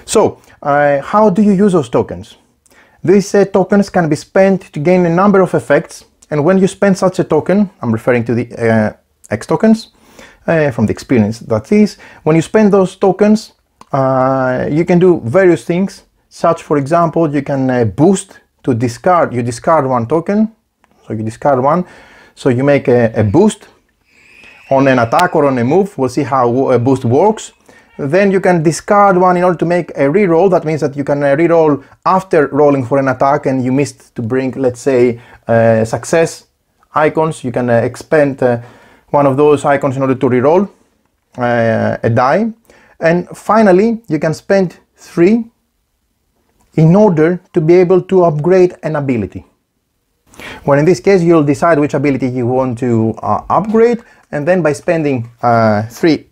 So how do you use those tokens? These tokens can be spent to gain a number of effects, and when you spend such a token, I'm referring to the X tokens from the experience, that is, when you spend those tokens, you can do various things, such, for example, you can boost to discard. You discard 1 token, so you discard 1, so you make a boost on an attack or on a move. We'll see how a boost works. Then you can discard 1 in order to make a reroll. That means that you can reroll after rolling for an attack and you missed to bring, let's say, success icons. You can expend 1 of those icons in order to reroll a die. And finally, you can spend 3 in order to be able to upgrade an ability. Well, in this case, you'll decide which ability you want to upgrade, and then by spending 3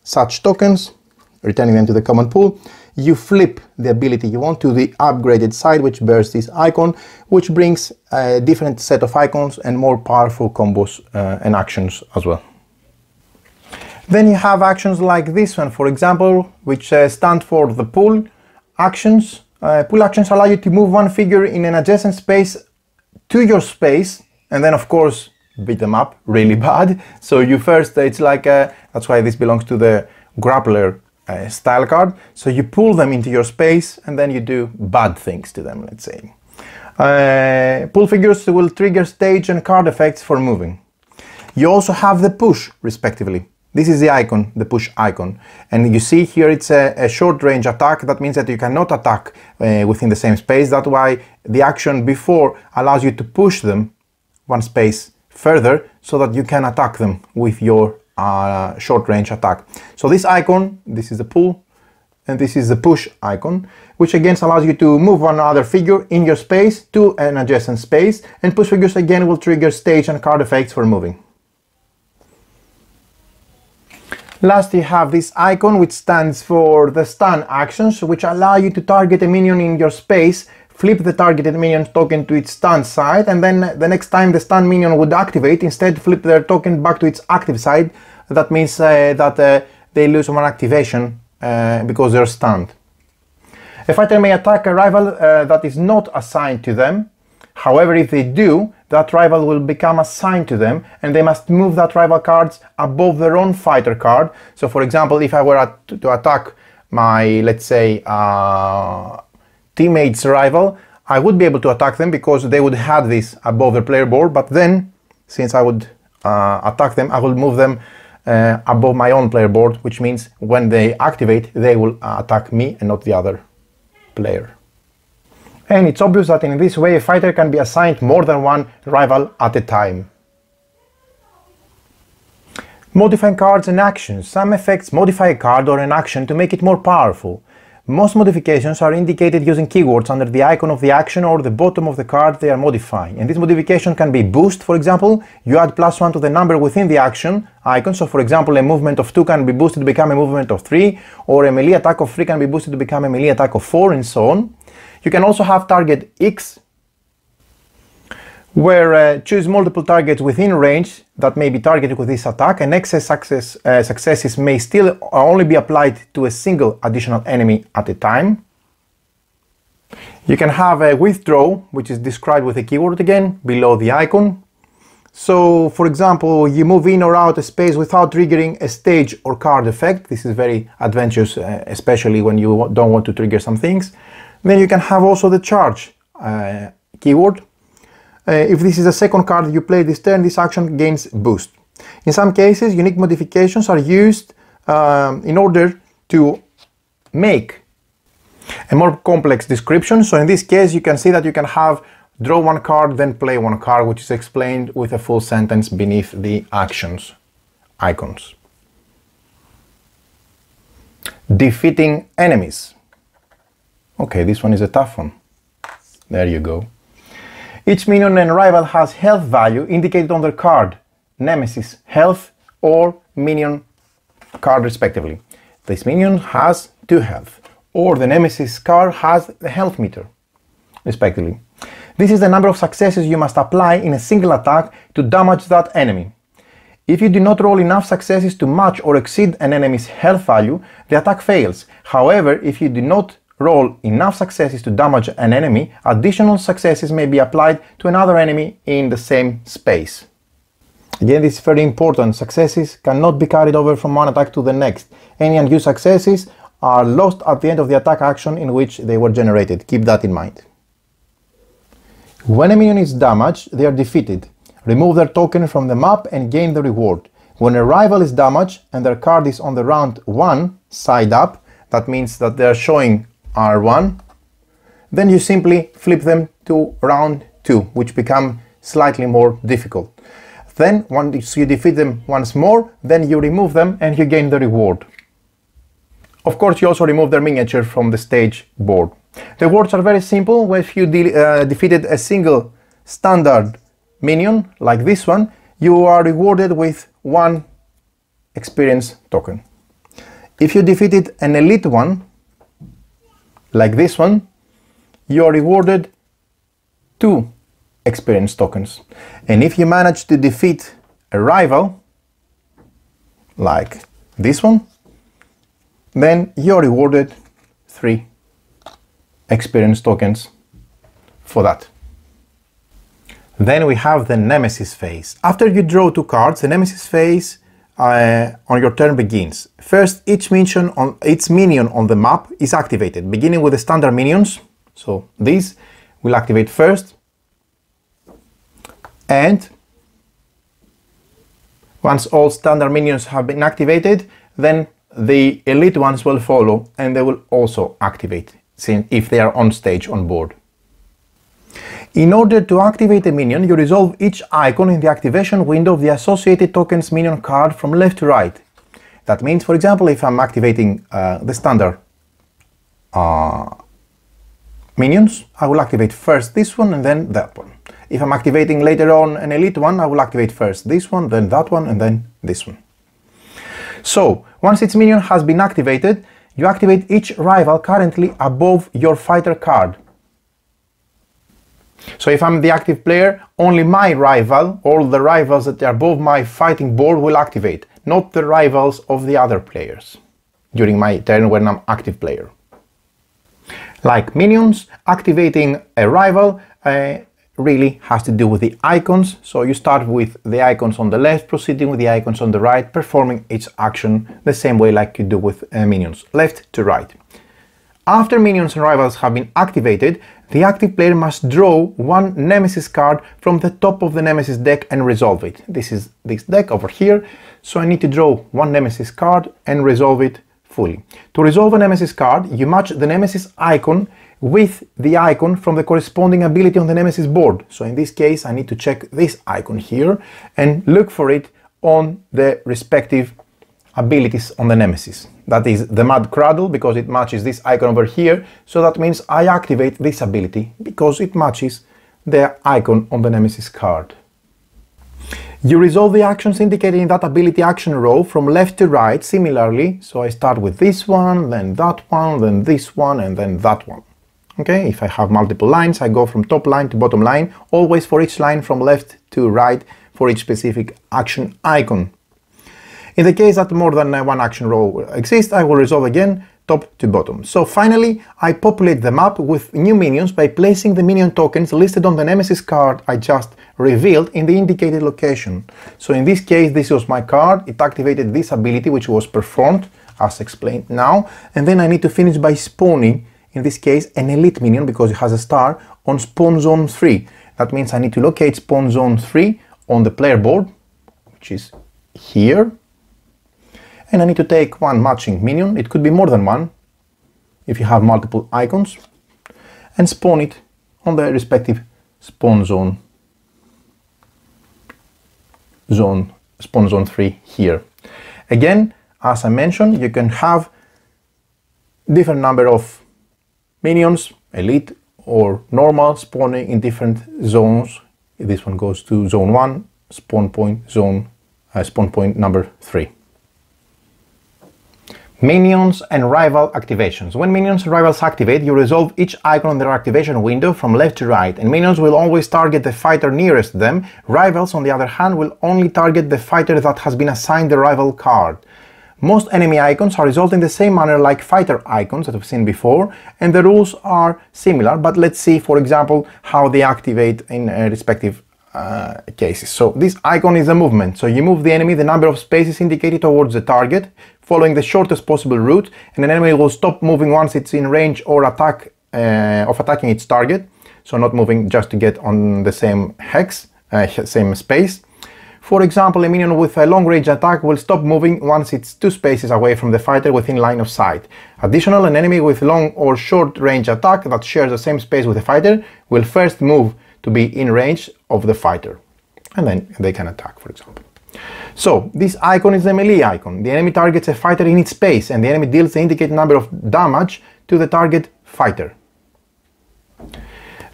such tokens, returning them to the common pool, you flip the ability you want to the upgraded side, which bears this icon, which brings a different set of icons and more powerful combos and actions as well. Then you have actions like this one, for example, which stand for the pull actions. Pull actions allow you to move 1 figure in an adjacent space to your space, and then of course beat them up really bad. So you first, it's like that's why this belongs to the grappler style card. So you pull them into your space and then you do bad things to them, let's say. Pull figures will trigger stage and card effects for moving. You also have the push, respectively. This is the icon, the push icon. And you see here it's a short range attack. That means that you cannot attack within the same space. That's why the action before allows you to push them 1 space further so that you can attack them with your short range attack. So this icon, this is the pull, and this is the push icon, which again allows you to move 1 other figure in your space to an adjacent space, and push figures again will trigger stage and card effects for moving. Last, you have this icon which stands for the stun actions, which allow you to target a minion in your space, flip the targeted minion token to its stun side, and then the next time the stun minion would activate, instead flip their token back to its active side. That means that they lose one activation because they're stunned. A fighter may attack a rival that is not assigned to them. However, if they do, that rival will become assigned to them, and they must move that rival cards above their own fighter card. So for example, if I were to attack my, let's say, teammate's rival, I would be able to attack them because they would have this above the player board, but then, since I would attack them, I will move them above my own player board, which means when they activate, they will attack me and not the other player. And it's obvious that in this way a fighter can be assigned more than one rival at a time. Modifying cards and actions. Some effects modify a card or an action to make it more powerful. Most modifications are indicated using keywords under the icon of the action or the bottom of the card they are modifying. And this modification can be boost, for example. You add +1 to the number within the action icon. So for example, a movement of 2 can be boosted to become a movement of 3, or a melee attack of 3 can be boosted to become a melee attack of 4, and so on. You can also have target X, where choose multiple targets within range that may be targeted with this attack, and excess successes may still only be applied to a single additional enemy at a time. You can have a withdraw, which is described with a keyword again below the icon. So for example, you move in or out a space without triggering a stage or card effect. This is very advantageous, especially when you don't want to trigger some things. Then you can have also the charge keyword. If this is the second card you play this turn, this action gains boost. In some cases, unique modifications are used in order to make a more complex description. So in this case, you can see that you can have draw one card, then play one card, which is explained with a full sentence beneath the actions icons. Defeating enemies. Okay, this one is a tough one. There you go. Each minion and rival has health value indicated on their card, Nemesis health or minion card respectively. This minion has 2 health, or the Nemesis card has the health meter respectively. This is the number of successes you must apply in a single attack to damage that enemy. If you do not roll enough successes to match or exceed an enemy's health value, the attack fails. However, if you do not roll enough successes to damage an enemy, additional successes may be applied to another enemy in the same space. Again, this is very important. Successes cannot be carried over from one attack to the next. Any unused successes are lost at the end of the attack action in which they were generated. Keep that in mind. When a minion is damaged, they are defeated. Remove their token from the map and gain the reward. When a rival is damaged and their card is on the round 1 side up, that means that they are showing R1, then you simply flip them to round 2, which become slightly more difficult. Then once you defeat them once more, then you remove them and you gain the reward. Of course, you also remove their miniature from the stage board. The rewards are very simple. If you defeated a single standard minion, like this one, you are rewarded with 1 experience token. If you defeated an elite one, like this one, you are rewarded 2 experience tokens. And if you manage to defeat a rival, like this one, then you are rewarded 3 experience tokens for that. Then we have the Nemesis Phase. After you draw 2 cards, the Nemesis Phase on your turn begins. First, each minion on the map is activated, beginning with the standard minions. So these will activate first, and once all standard minions have been activated, then the elite ones will follow and they will also activate if they are on stage on board. In order to activate a minion, you resolve each icon in the activation window of the associated tokens minion card from left to right. That means, for example, if I'm activating the standard minions, I will activate first this one and then that one. If I'm activating later on an elite one, I will activate first this one, then that one, and then this one. So, Once its minion has been activated, you activate each rival currently above your fighter card. So if I'm the active player, only my rival, all the rivals that are above my fighting board will activate, not the rivals of the other players during my turn when I'm active player. Like minions, activating a rival really has to do with the icons. So you start with the icons on the left, proceeding with the icons on the right, performing each action the same way like you do with minions, left to right. After minions and rivals have been activated, the active player must draw one Nemesis card from the top of the Nemesis deck and resolve it. This is this deck over here, so I need to draw one Nemesis card and resolve it fully. To resolve a Nemesis card, you match the Nemesis icon with the icon from the corresponding ability on the Nemesis board. So in this case, I need to check this icon here and look for it on the respective abilities on the Nemesis. That is the Mad Cradle, because it matches this icon over here, so that means I activate this ability because it matches the icon on the Nemesis card. You resolve the actions indicated in that ability action row from left to right similarly, so I start with this one, then that one, then this one, and then that one. Okay, if I have multiple lines, I go from top line to bottom line, always for each line from left to right for each specific action icon. In the case that more than one action row exists, I will resolve again top to bottom. So finally, I populate the map with new minions by placing the minion tokens listed on the Nemesis card I just revealed in the indicated location. So in this case, this was my card, it activated this ability which was performed, as explained now, and then I need to finish by spawning, in this case, an elite minion because it has a star on spawn zone 3. That means I need to locate spawn zone 3 on the player board, which is here. And I need to take one matching minion, it could be more than one, if you have multiple icons, and spawn it on the respective spawn zone, spawn zone 3 here. Again, as I mentioned, you can have different number of minions, elite or normal, spawning in different zones. This one goes to zone 1, spawn point number 3. Minions and rival activations. When minions and rivals activate, you resolve each icon on their activation window from left to right, and minions will always target the fighter nearest them. Rivals, on the other hand, will only target the fighter that has been assigned the rival card. Most enemy icons are resolved in the same manner like fighter icons that we've seen before, and the rules are similar, but let's see, for example, how they activate in respective cases. So this icon is a movement, so you move the enemy the number of spaces indicated towards the target, following the shortest possible route, and an enemy will stop moving once it's in range or attacking its target, so not moving just to get on the same hex, same space. For example, a minion with a long range attack will stop moving once it's 2 spaces away from the fighter within line of sight. Additionally, an enemy with long or short range attack that shares the same space with the fighter will first move to be in range of the fighter, and then they can attack, for example. So this icon is the melee icon. The enemy targets a fighter in its space, and the enemy deals the indicated number of damage to the target fighter.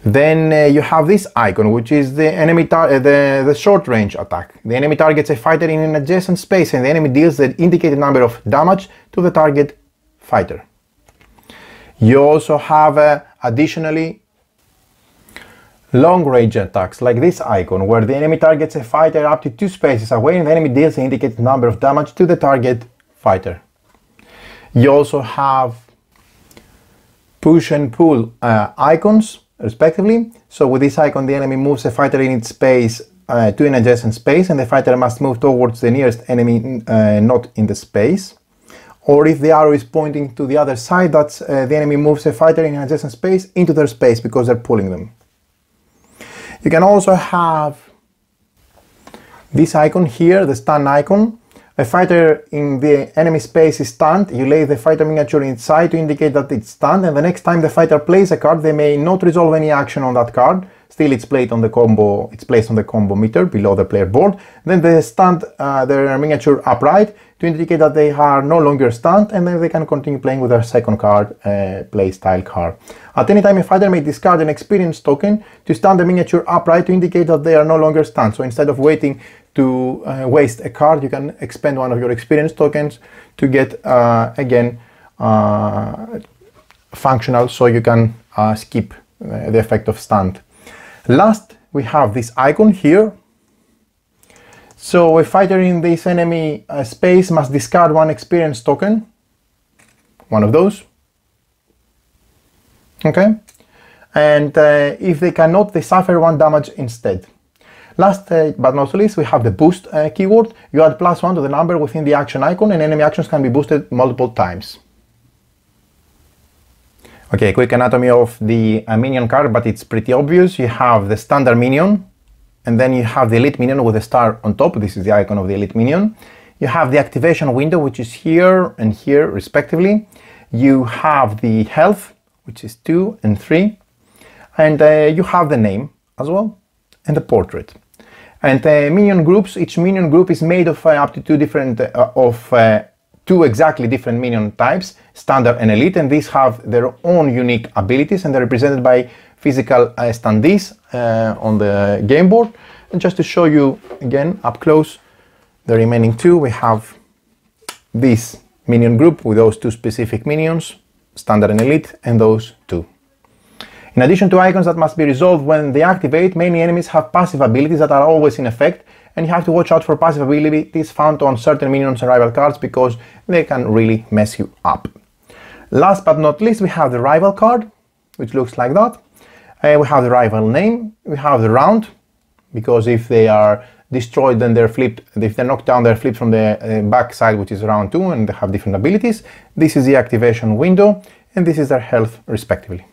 Then you have this icon, which is the enemy the short range attack. The enemy targets a fighter in an adjacent space, and the enemy deals the indicated number of damage to the target fighter. You also have additionally long range attacks like this icon, where the enemy targets a fighter up to 2 spaces away, and the enemy deals the indicated number of damage to the target fighter. You also have push and pull icons respectively. So with this icon, the enemy moves a fighter in its space to an adjacent space, and the fighter must move towards the nearest enemy not in the space. Or if the arrow is pointing to the other side, that's the enemy moves a fighter in an adjacent space into their space because they're pulling them. You can also have this icon here, the stun icon. A fighter in the enemy space is stunned. You lay the fighter miniature inside to indicate that it's stunned, and the next time the fighter plays a card, they may not resolve any action on that card. Still, it's placed on the combo meter below the player board. Then they stand their miniature upright, to indicate that they are no longer stunned, and then they can continue playing with their second card, play style card. At any time, a fighter may discard an experience token to stun the miniature upright to indicate that they are no longer stunned. So instead of waiting to waste a card, you can expend one of your experience tokens to get, again, functional, so you can skip the effect of stunned. Last, we have this icon here. So a fighter in this enemy space must discard one experience token, one of those. Okay, and if they cannot, they suffer 1 damage instead. Last but not least, we have the boost keyword. You add +1 to the number within the action icon, and enemy actions can be boosted multiple times. Okay, quick anatomy of the minion card, but it's pretty obvious. You have the standard minion, and then you have the elite minion with a star on top. This is the icon of the elite minion. You have the activation window, which is here and here respectively. You have the health, which is 2 and 3. And you have the name as well, and the portrait. And minion groups, each minion group is made of up to 2 different, two exactly different minion types, standard and elite, and these have their own unique abilities, and they're represented by physical standees on the game board. And just to show you again up close the remaining 2, we have this minion group with those 2 specific minions, standard and elite, and those 2. In addition to icons that must be resolved when they activate, many enemies have passive abilities that are always in effect, and you have to watch out for passive abilities found on certain minions and rival cards because they can really mess you up. Last but not least, we have the rival card, which looks like that. We have the rival name, we have the round, because if they are destroyed, then they're flipped. If they're knocked down, they're flipped from the back side, which is round 2, and they have different abilities. This is the activation window, and this is their health respectively.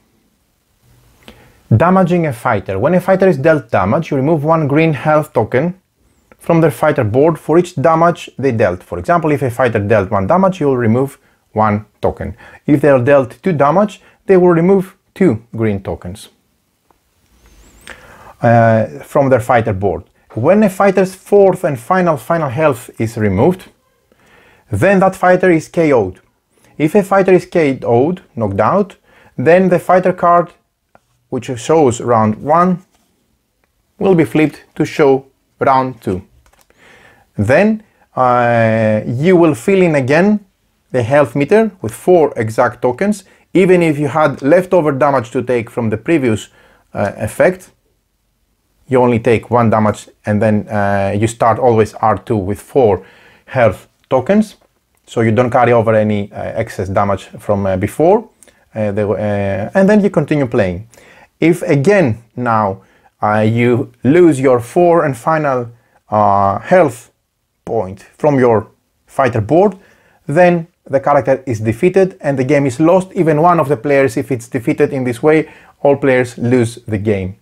Damaging a fighter. When a fighter is dealt damage, you remove 1 green health token from their fighter board for each damage they dealt. For example, if a fighter dealt 1 damage, you will remove 1 token. If they are dealt 2 damage, they will remove 2 green tokens from their fighter board. When a fighter's 4th and final health is removed, then that fighter is KO'd. If a fighter is KO'd, knocked out, then the fighter card, which shows round 1, will be flipped to show round 2. Then you will fill in again the health meter with 4 exact tokens, even if you had leftover damage to take from the previous effect. You only take 1 damage, and then you start always R2 with 4 health tokens, so you don't carry over any excess damage from before, and then you continue playing. If again now you lose your 4 and final health point from your fighter board, then the character is defeated and the game is lost. Even one of the players, if it's defeated in this way, all players lose the game.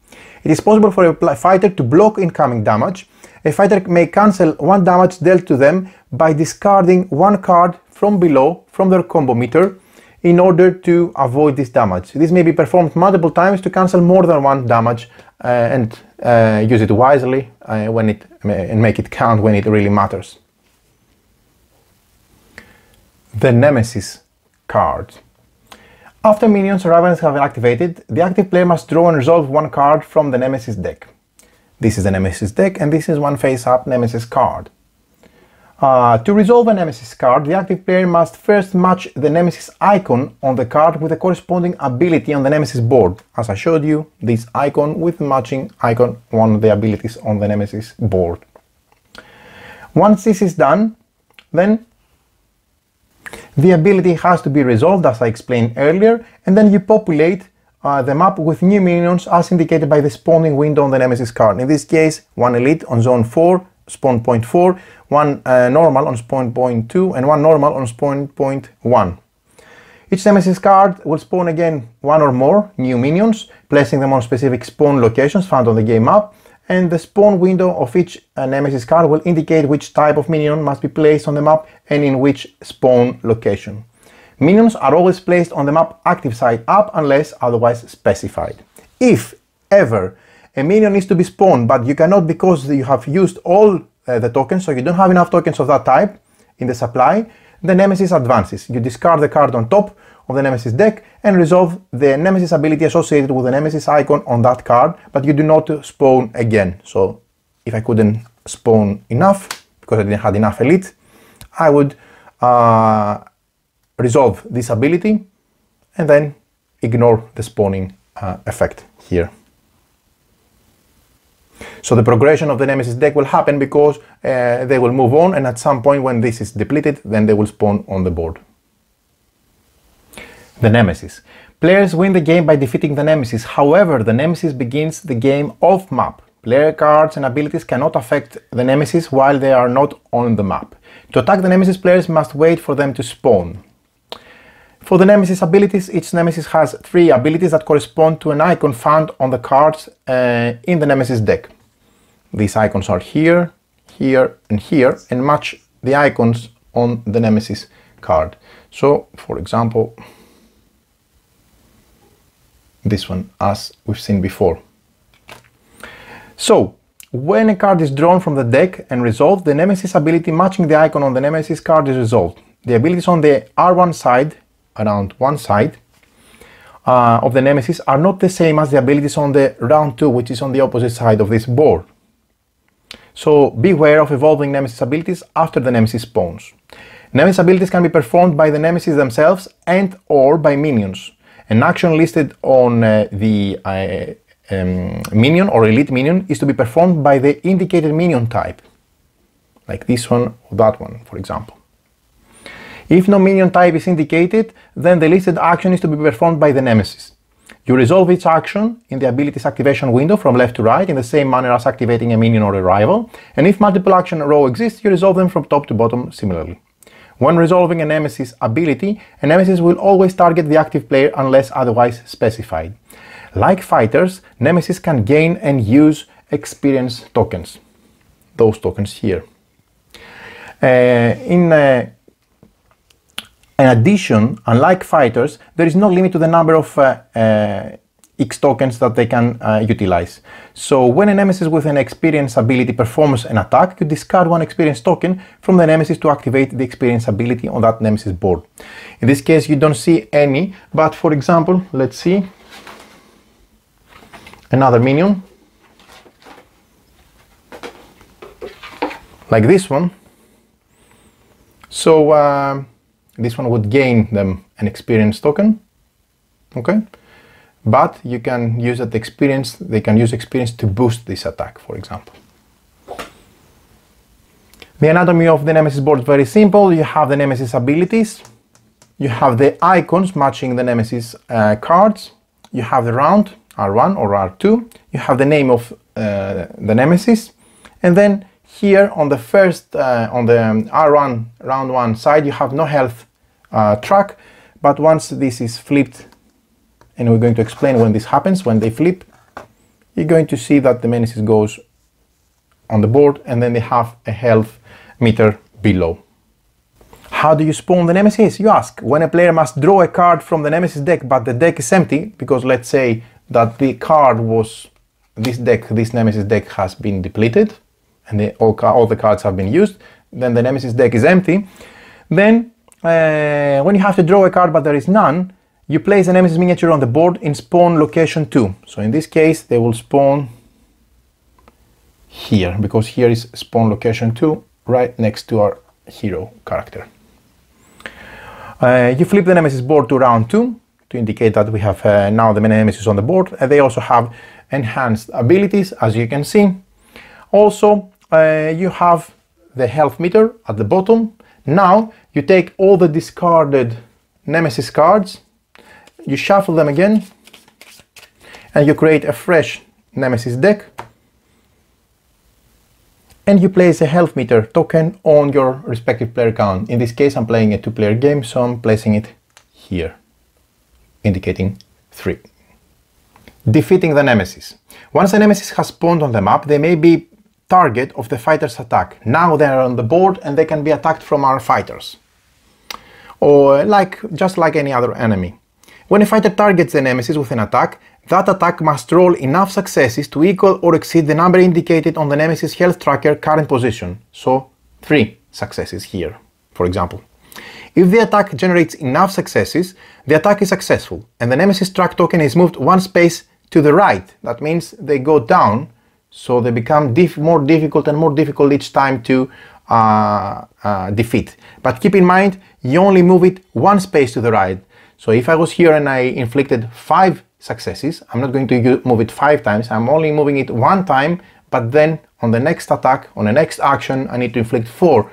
It is possible for a fighter to block incoming damage. A fighter may cancel 1 damage dealt to them by discarding 1 card from below from their combo meter in order to avoid this damage. This may be performed multiple times to cancel more than 1 damage and use it wisely and make it count when it really matters. The Nemesis card. After minions or rivals have been activated, the active player must draw and resolve 1 card from the Nemesis deck. This is the Nemesis deck, and this is one face-up Nemesis card. To resolve a Nemesis card, the active player must first match the Nemesis icon on the card with the corresponding ability on the Nemesis board. As I showed you, this icon with matching icon on the abilities on the Nemesis board. Once this is done, then the ability has to be resolved, as I explained earlier, and then you populate the map with new minions as indicated by the spawning window on the Nemesis card. In this case, 1 elite on zone 4, spawn point 4, 1 normal on spawn point 2, and 1 normal on spawn point 1. Each Nemesis card will spawn again 1 or more new minions, placing them on specific spawn locations found on the game map, and the spawn window of each Nemesis card will indicate which type of minion must be placed on the map and in which spawn location. Minions are always placed on the map active side up unless otherwise specified. If ever a minion needs to be spawned but you cannot because you have used all the tokens, so you don't have enough tokens of that type, in the supply, the Nemesis advances. You discard the card on top of the Nemesis deck and resolve the Nemesis ability associated with the Nemesis icon on that card, but you do not spawn again. So if I couldn't spawn enough, because I didn't have enough elite, I would resolve this ability and then ignore the spawning effect here. So the progression of the Nemesis deck will happen because they will move on, and at some point when this is depleted, then they will spawn on the board. The Nemesis. Players win the game by defeating the Nemesis. However, the Nemesis begins the game off map. Player cards and abilities cannot affect the Nemesis while they are not on the map. To attack the Nemesis, players must wait for them to spawn. For the Nemesis abilities, each Nemesis has 3 abilities that correspond to an icon found on the cards in the Nemesis deck. These icons are here, here, and here, and match the icons on the Nemesis card. So, for example, this one, as we've seen before. So, when a card is drawn from the deck and resolved, the Nemesis ability matching the icon on the Nemesis card is resolved. The abilities on the R1 side, around one side, of the Nemesis are not the same as the abilities on the round 2, which is on the opposite side of this board. So beware of evolving Nemesis abilities after the Nemesis spawns. Nemesis abilities can be performed by the Nemesis themselves and or by minions. An action listed on the minion or elite minion is to be performed by the indicated minion type, like this one or that one, for example. If no minion type is indicated, then the listed action is to be performed by the Nemesis. You resolve each action in the ability's activation window from left to right in the same manner as activating a minion or a rival, and if multiple action row exists, you resolve them from top to bottom similarly. When resolving a Nemesis ability, a Nemesis will always target the active player unless otherwise specified. Like fighters, Nemesis can gain and use experience tokens. Those tokens here. In addition, unlike fighters, there is no limit to the number of X tokens that they can utilize. So when a Nemesis with an experience ability performs an attack, you discard 1 experience token from the Nemesis to activate the experience ability on that Nemesis board. In this case, you don't see any, but for example, let's see another minion, like this one. So this one would gain them an experience token, okay? But you can use that experience, they can use experience to boost this attack, for example. The anatomy of the Nemesis board is very simple. You have the Nemesis abilities, you have the icons matching the Nemesis cards, you have the round, R1 or R2, you have the name of the Nemesis, and then here on the first, on the R1 round 1 side, you have no health track, but once this is flipped, and we're going to explain when this happens, when they flip, you're going to see that the Nemesis goes on the board and then they have a health meter below. How do you spawn the Nemesis, you ask? When a player must draw a card from the Nemesis deck, but the deck is empty, because let's say that the card was, this Nemesis deck has been depleted, and all the cards have been used, then the Nemesis deck is empty. Then when you have to draw a card but there is none, you place a Nemesis miniature on the board in spawn location 2. So in this case they will spawn here, because here is spawn location 2 right next to our hero character. You flip the Nemesis board to round 2 to indicate that we have now the Nemesis on the board, and they also have enhanced abilities, as you can see. Also, you have the health meter at the bottom. Now you take all the discarded Nemesis cards, you shuffle them again, and you create a fresh Nemesis deck, and you place a health meter token on your respective player count. In this case, I'm playing a 2-player game, so I'm placing it here, indicating 3. Defeating the Nemesis. Once a Nemesis has spawned on the map, they may be target of the fighter's attack. Now they are on the board and they can be attacked from our fighters, or just like any other enemy. When a fighter targets the Nemesis with an attack, that attack must roll enough successes to equal or exceed the number indicated on the Nemesis health tracker current position. So 3 successes here. for example. If the attack generates enough successes, the attack is successful, and the Nemesis track token is moved one space to the right. That means they go down, so they become more difficult and more difficult each time to defeat. But keep in mind, you only move it one space to the right. So if I was here and I inflicted 5 successes, I'm not going to move it 5 times, I'm only moving it 1 time, but then on the next attack, on the next action, I need to inflict 4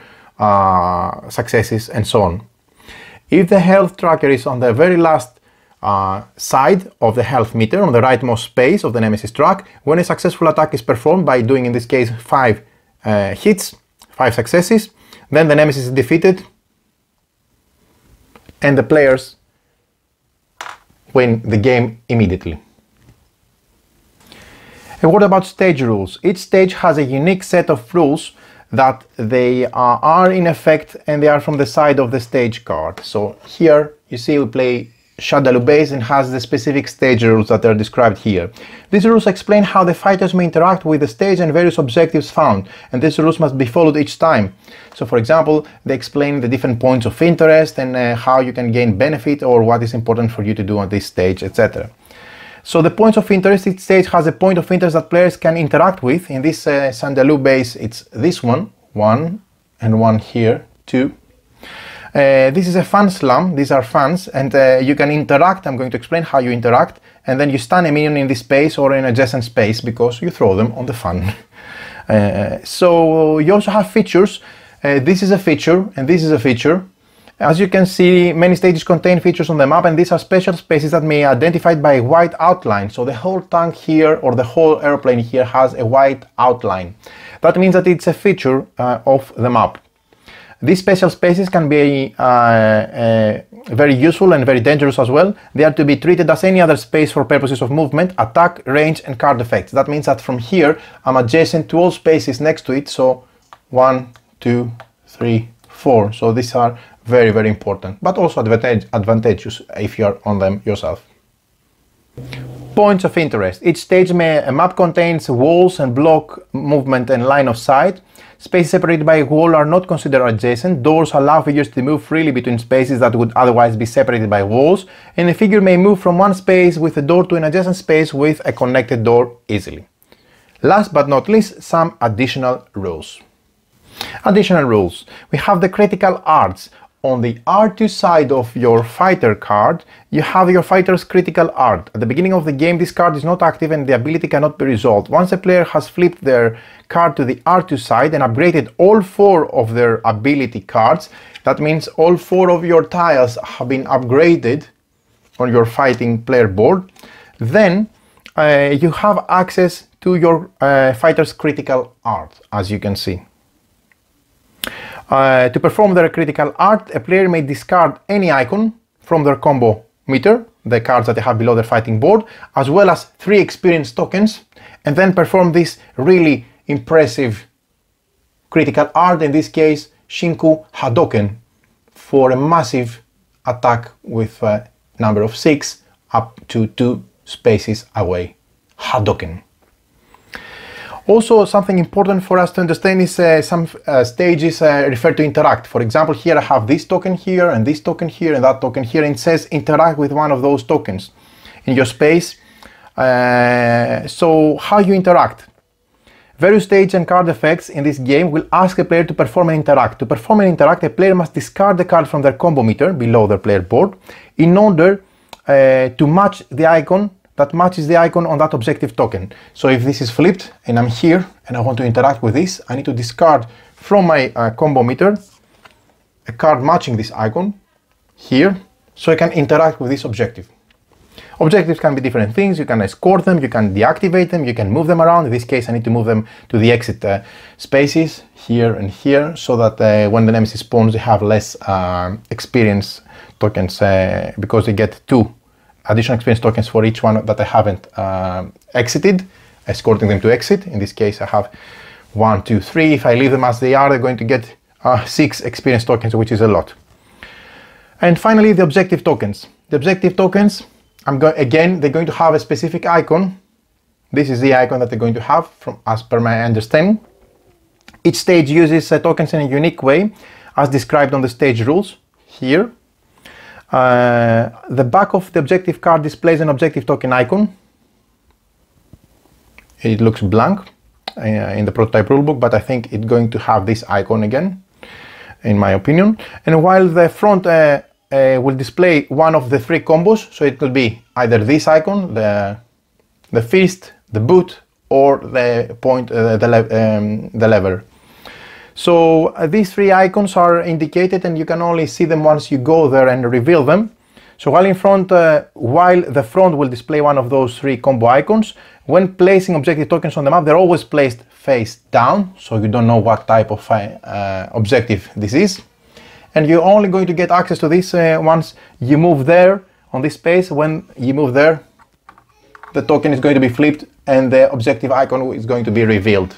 successes and so on. If the health tracker is on the very last side of the health meter, on the rightmost space of the Nemesis track, when a successful attack is performed by doing, in this case, 5 hits, 5 successes, then the Nemesis is defeated and the players win the game immediately. A word about stage rules. Each stage has a unique set of rules that they are in effect, and they are from the side of the stage card. So here you see we play Shadaloo base and has the specific stage rules that are described here. These rules explain how the fighters may interact with the stage and various objectives found, and these rules must be followed each time. So for example, they explain the different points of interest and how you can gain benefit or what is important for you to do on this stage, etc. So the points of interest, each stage has a point of interest that players can interact with. In this Shadaloo base, it's this one, 1 and 1 here, 2. This is a fan slam, these are fans, and you can interact. I'm going to explain how you interact, and then you stun a minion in this space or in adjacent space because you throw them on the fan. So you also have features. This is a feature and this is a feature. As you can see, many stages contain features on the map, and these are special spaces that may be identified by a white outline. So the whole tank here or the whole airplane here has a white outline. That means that it's a feature of the map. These special spaces can be very useful and very dangerous as well. They are to be treated as any other space for purposes of movement, attack, range and card effects. That means that from here I'm adjacent to all spaces next to it. So 1, 2, 3, 4. So these are very, very important, but also advantageous if you are on them yourself. Points of interest. Each stage map contains walls and block movement and line of sight. Spaces separated by a wall are not considered adjacent. Doors allow figures to move freely between spaces that would otherwise be separated by walls, and a figure may move from one space with a door to an adjacent space with a connected door easily. Last but not least, some additional rules. Additional rules. We have the critical arts. On the R2 side of your fighter card, you have your fighter's critical art. At the beginning of the game, this card is not active and the ability cannot be resolved. Once a player has flipped their card to the R2 side and upgraded all 4 of their ability cards, that means all 4 of your tiles have been upgraded on your fighting player board, then you have access to your fighter's critical art, as you can see. To perform their critical art, a player may discard any icon from their combo meter, the cards that they have below their fighting board, as well as 3 experience tokens, and then perform this really impressive critical art, in this case Shinku Hadoken, for a massive attack with a number of 6 up to 2 spaces away. Hadoken. Also, something important for us to understand is some stages refer to interact. For example, here I have this token here and this token here and that token here, and it says interact with one of those tokens in your space. So how you interact? Various stage and card effects in this game will ask a player to perform and interact. To perform and interact, a player must discard the card from their combo meter below their player board in order to match the icon that matches the icon on that objective token. So if this is flipped and I'm here and I want to interact with this, I need to discard from my combo meter a card matching this icon here, so I can interact with this objective. Objectives can be different things. You can escort them, you can deactivate them, you can move them around. In this case, I need to move them to the exit spaces here and here, so that when the Nemesis spawns, they have less experience tokens because they get 2 additional experience tokens for each one that I haven't exited, escorting them to exit. In this case, I have 1, 2, 3. If I leave them as they are, they're going to get 6 experience tokens, which is a lot. And finally, the objective tokens. The objective tokens, again, they're going to have a specific icon. This is the icon that they're going to have, as per my understanding. Each stage uses tokens in a unique way. as described on the stage rules here. The back of the objective card displays an objective token icon. It looks blank in the prototype rulebook, but I think it's going to have this icon again, in my opinion. And while the front will display one of the three combos, so it could be either this icon, the fist, the boot, or the point, the lever. So these three icons are indicated, and you can only see them once you go there and reveal them. So while the front will display one of those three combo icons, when placing objective tokens on the map, they're always placed face down, so you don't know what type of objective this is. And you're only going to get access to this once you move there on this space. When you move there, the token is going to be flipped and the objective icon is going to be revealed.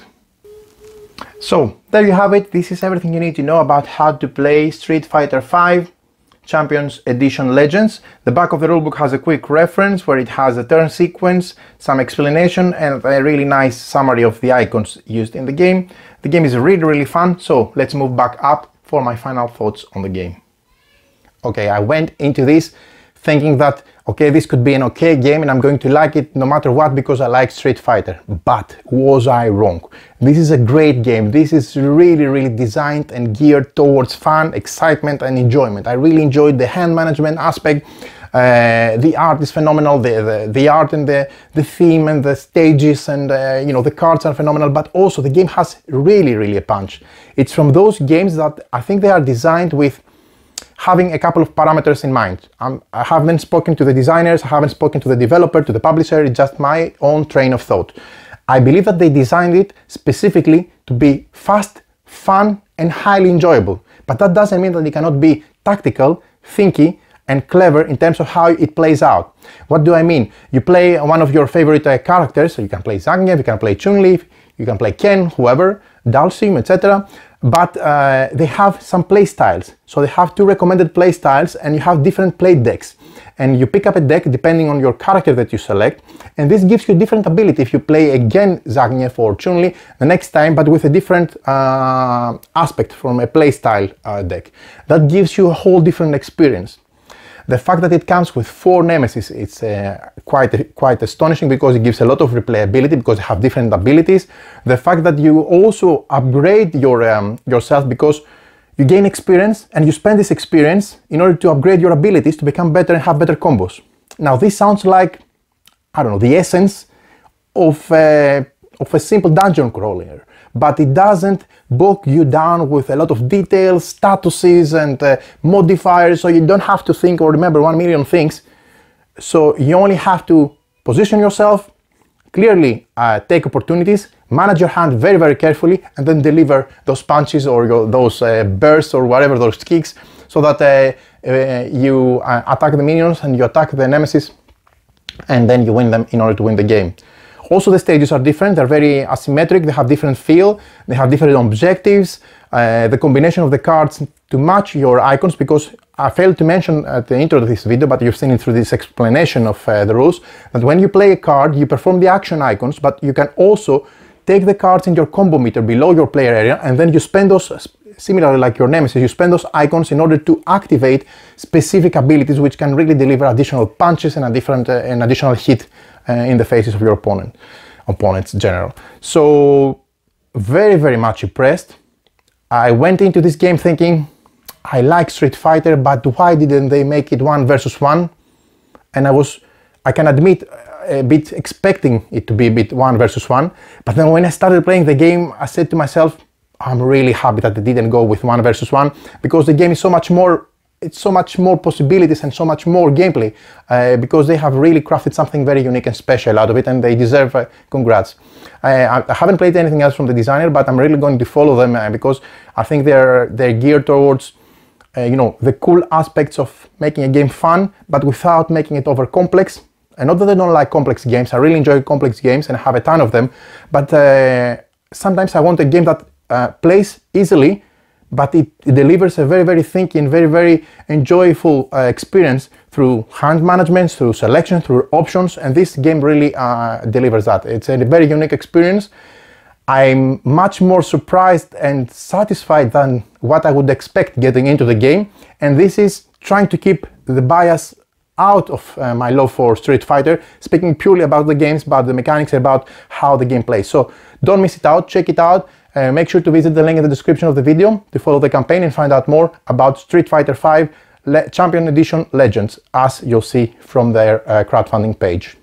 So there you have it. This is everything you need to know about how to play Street Fighter V Champions Edition Legends. The back of the rulebook has a quick reference where it has a turn sequence, some explanation, and a really nice summary of the icons used in the game. The game is really fun, so let's move back up for my final thoughts on the game. Okay, I went into this thinking that, okay, this could be an okay game and I'm going to like it no matter what because I like Street Fighter. But was I wrong? This is a great game. This is really designed and geared towards fun, excitement and enjoyment. I really enjoyed the hand management aspect. The art is phenomenal. The art and the theme and the stages and you know, the cards are phenomenal, but also the game has really a punch. It's from those games that I think they are designed with having a couple of parameters in mind. I haven't spoken to the designers, I haven't spoken to the developer, to the publisher, it's just my own train of thought. I believe that they designed it specifically to be fast, fun and highly enjoyable. But that doesn't mean that it cannot be tactical, thinky and clever in terms of how it plays out. What do I mean? You play one of your favorite characters, so you can play Zangief, you can play Chun-Li, you can play Ken, whoever, Dalsim, etc. But they have some play styles. So they have two recommended play styles and you have different play decks. And you pick up a deck depending on your character that you select. And this gives you different ability if you play again Zangief or Chun-Li the next time, but with a different aspect from a play style deck. That gives you a whole different experience. The fact that it comes with 4 Nemesis, it's quite astonishing because it gives a lot of replayability because they have different abilities. The fact that you also upgrade yourself because you gain experience and you spend this experience in order to upgrade your abilities to become better and have better combos. Now this sounds like, I don't know, the essence of a simple dungeon crawler, but it doesn't bog you down with a lot of details, statuses and modifiers, so you don't have to think or remember 1 million things. So you only have to position yourself, clearly take opportunities, manage your hand very carefully and then deliver those punches or those bursts or whatever, those kicks, so that you attack the minions and you attack the Nemesis and then you win them in order to win the game. Also the stages are different, they're very asymmetric, they have different feel, they have different objectives, the combination of the cards to match your icons, because I failed to mention at the intro of this video, but you've seen it through this explanation of the rules, that when you play a card you perform the action icons, but you can also take the cards in your combo meter below your player area and then you spend those, similarly like your Nemesis, you spend those icons in order to activate specific abilities which can really deliver additional punches and an additional hit in the faces of your opponents in general. So very much impressed. I went into this game thinking I like Street Fighter, but why didn't they make it 1 versus 1? And I can admit, a bit expecting it to be a bit 1 versus 1, but then when I started playing the game I said to myself, I'm really happy that they didn't go with 1 versus 1, because the game is so much more, it's so much more possibilities and so much more gameplay, because they have really crafted something very unique and special out of it, and they deserve congrats. I haven't played anything else from the designer, but I'm really going to follow them because I think they're geared towards you know, the cool aspects of making a game fun, but without making it over complex. And not that I don't like complex games, I really enjoy complex games and I have a ton of them, but sometimes I want a game that plays easily, but it delivers a very thinking, very enjoyable experience through hand management, through selection, through options, and this game really delivers that. It's a very unique experience. I'm much more surprised and satisfied than what I would expect getting into the game, and this is trying to keep the bias out of my love for Street Fighter, speaking purely about the games, about the mechanics, about how the game plays. So don't miss it out, check it out. Make sure to visit the link in the description of the video to follow the campaign and find out more about Street Fighter V Champion Edition Legends, as you'll see from their crowdfunding page.